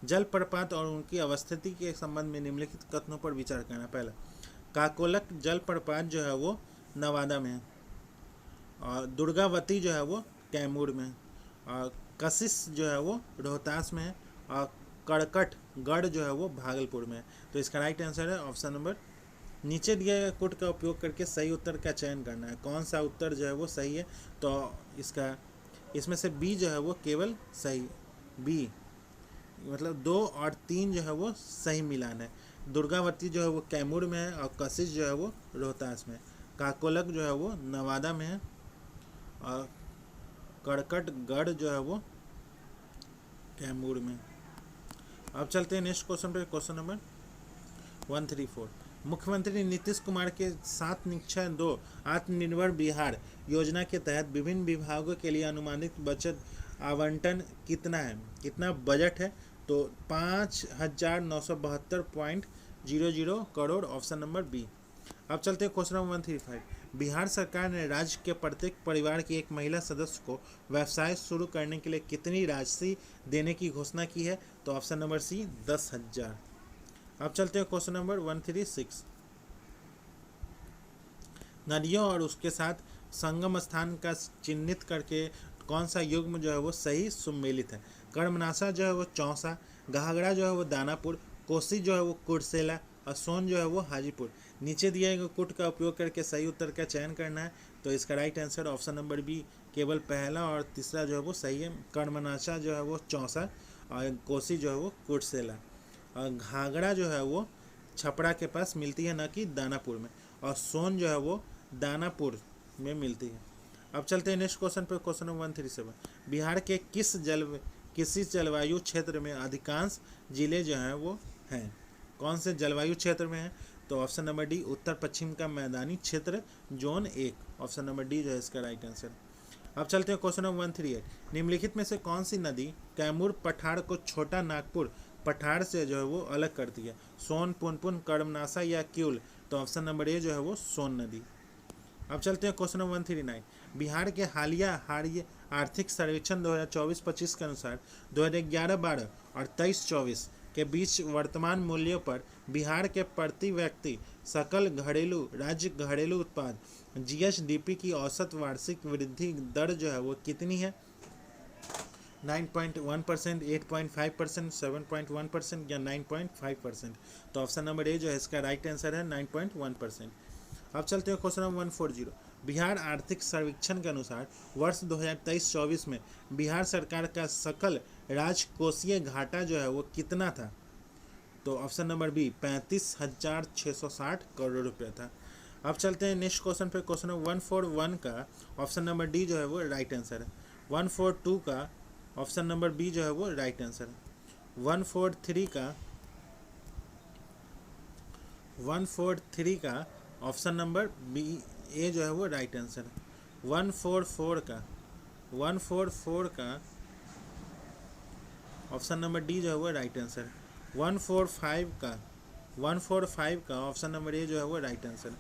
जलप्रपात और उनकी अवस्थिति के संबंध में निम्नलिखित कथनों पर विचार करना। पहला, काकोलक जलप्रपात जो है वो नवादा में है और दुर्गावती जो है वो कैमूर में है और कशिश जो है वो रोहतास में है और कड़कटगढ़ जो है वो भागलपुर में है। तो इसका राइट आंसर है ऑप्शन नंबर। नीचे दिए गए कोड का उपयोग करके सही उत्तर का चयन करना है। कौन सा उत्तर जो है वो सही है? तो इसमें से बी जो है वो केवल सही, बी मतलब 2 और 3 जो है वो सही मिलान है। दुर्गावती जो है वो कैमूर में है और कशिश जो है वो रोहतास में, काकोलक जो है वो नवादा में है और कड़कटगढ़ जो है वो कैमूर में। अब चलते हैं नेक्स्ट क्वेश्चन पे, क्वेश्चन नंबर 134। मुख्यमंत्री नीतीश कुमार के 7 निश्चय 2 आत्मनिर्भर बिहार योजना के तहत विभिन्न विभागों के लिए अनुमानित बजट आवंटन कितना है, कितना बजट है? तो 5,972.00 करोड़, ऑप्शन नंबर बी। अब चलते हैं क्वेश्चन नंबर 135। बिहार सरकार ने राज्य के प्रत्येक परिवार की एक महिला सदस्य को व्यवसाय शुरू करने के लिए कितनी राशि देने की घोषणा की है? तो ऑप्शन नंबर सी 10,000। अब चलते हैं क्वेश्चन नंबर 136। नदियों और उसके साथ संगम स्थान का चिन्हित करके कौन सा युग्म जो है वो सही सुमेलित है? कर्मनाशा जो है वो चौसा, घाघरा जो है वो दानापुर, कोसी जो है वो कुर्सेला और सोन जो है वो हाजीपुर। नीचे दिए गए कुट का उपयोग करके सही उत्तर का चयन करना है। तो इसका right answer option number B, केवल पहला और तीसरा जो है वो सही है। कर्मनाशा जो है वो चौसा और कोसी जो है वो कुर्सेला और घाघरा जो है वो छपरा के पास मिलती है, न कि दानापुर में, और सोन जो है वो दानापुर में मिलती है। अब चलते हैं नेक्स्ट क्वेश्चन पे, क्वेश्चन नंबर 137। बिहार के किसी जलवायु क्षेत्र में अधिकांश जिले जो हैं वो हैं? कौन से जलवायु क्षेत्र में है? तो ऑप्शन नंबर डी, उत्तर पश्चिम का मैदानी क्षेत्र, जोन 1, ऑप्शन नंबर डी जो है इसका राइट आंसर। अब चलते हैं क्वेश्चन नंबर 138। निम्नलिखित में से कौन सी नदी कैमूर पठार को छोटा नागपुर पठार से जो है वो अलग करती है? सोन, पुनपुन, कर्मनाशा या क्यूल? तो ऑप्शन नंबर ए जो है वो सोन नदी। अब चलते हैं क्वेश्चन नंबर 139। बिहार के हालिया आर्थिक सर्वेक्षण 2024-25 के अनुसार 2011-12 और 23-24 के बीच वर्तमान मूल्यों पर बिहार के प्रति व्यक्ति सकल घरेलू उत्पाद GSDP की औसत वार्षिक वृद्धि दर जो है वो कितनी है? 9.1%, 8.5%, 7.1% या 9.5%? तो ऑप्शन नंबर ए जो है इसका राइट आंसर है 9.1%। अब चलते हैं क्वेश्चन नंबर 140। बिहार आर्थिक सर्वेक्षण के अनुसार वर्ष 2023-24 में बिहार सरकार का सकल राजकोषीय घाटा जो है वो कितना था? तो ऑप्शन नंबर बी 35,660 करोड़ रुपये था। अब चलते हैं नेक्स्ट क्वेश्चन पे, क्वेश्चन नंबर 141 का ऑप्शन नंबर डी जो है वो राइट आंसर है। 142 का ऑप्शन नंबर बी जो है वो राइट आंसर है। 143 का ऑप्शन नंबर बी ए जो है वो राइट आंसर है। 144 का ऑप्शन नंबर डी जो है वो राइट आंसर है। 145 का ऑप्शन नंबर ए जो है वो राइट आंसर है।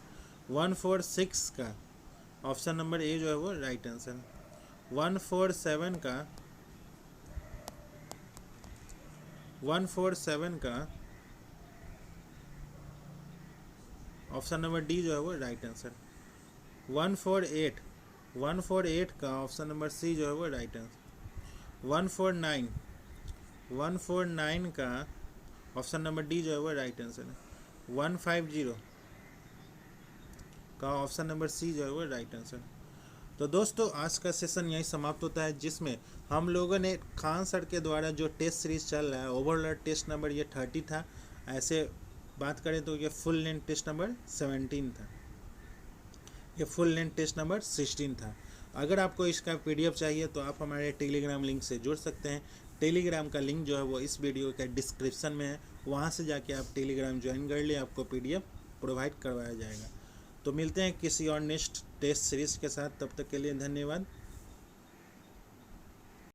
146 का ऑप्शन नंबर ए जो है वो राइट आंसर है। 147 का ऑप्शन नंबर डी जो है वो राइट आंसर। 148 का ऑप्शन नंबर सी जो है वो राइट आंसर। 149 का ऑप्शन नंबर डी जो है वो राइट आंसर है। 150 का ऑप्शन नंबर सी जो है वो राइट आंसर। तो दोस्तों आज का सेशन यहीं समाप्त होता है, जिसमें हम लोगों ने खान सर के द्वारा जो टेस्ट सीरीज चल रहा है, ओवरऑल टेस्ट नंबर ये 30 था। ऐसे बात करें तो ये फुल लेंथ टेस्ट नंबर 17 था, ये फुल लेंथ टेस्ट नंबर 16 था। अगर आपको इसका PDF चाहिए तो आप हमारे टेलीग्राम लिंक से जुड़ सकते हैं। टेलीग्राम का लिंक जो है वो इस वीडियो के डिस्क्रिप्शन में है, वहाँ से जाके आप टेलीग्राम ज्वाइन कर ले, आपको PDF प्रोवाइड करवाया जाएगा। तो मिलते हैं किसी और नेक्स्ट टेस्ट सीरीज़ के साथ, तब तक के लिए धन्यवाद।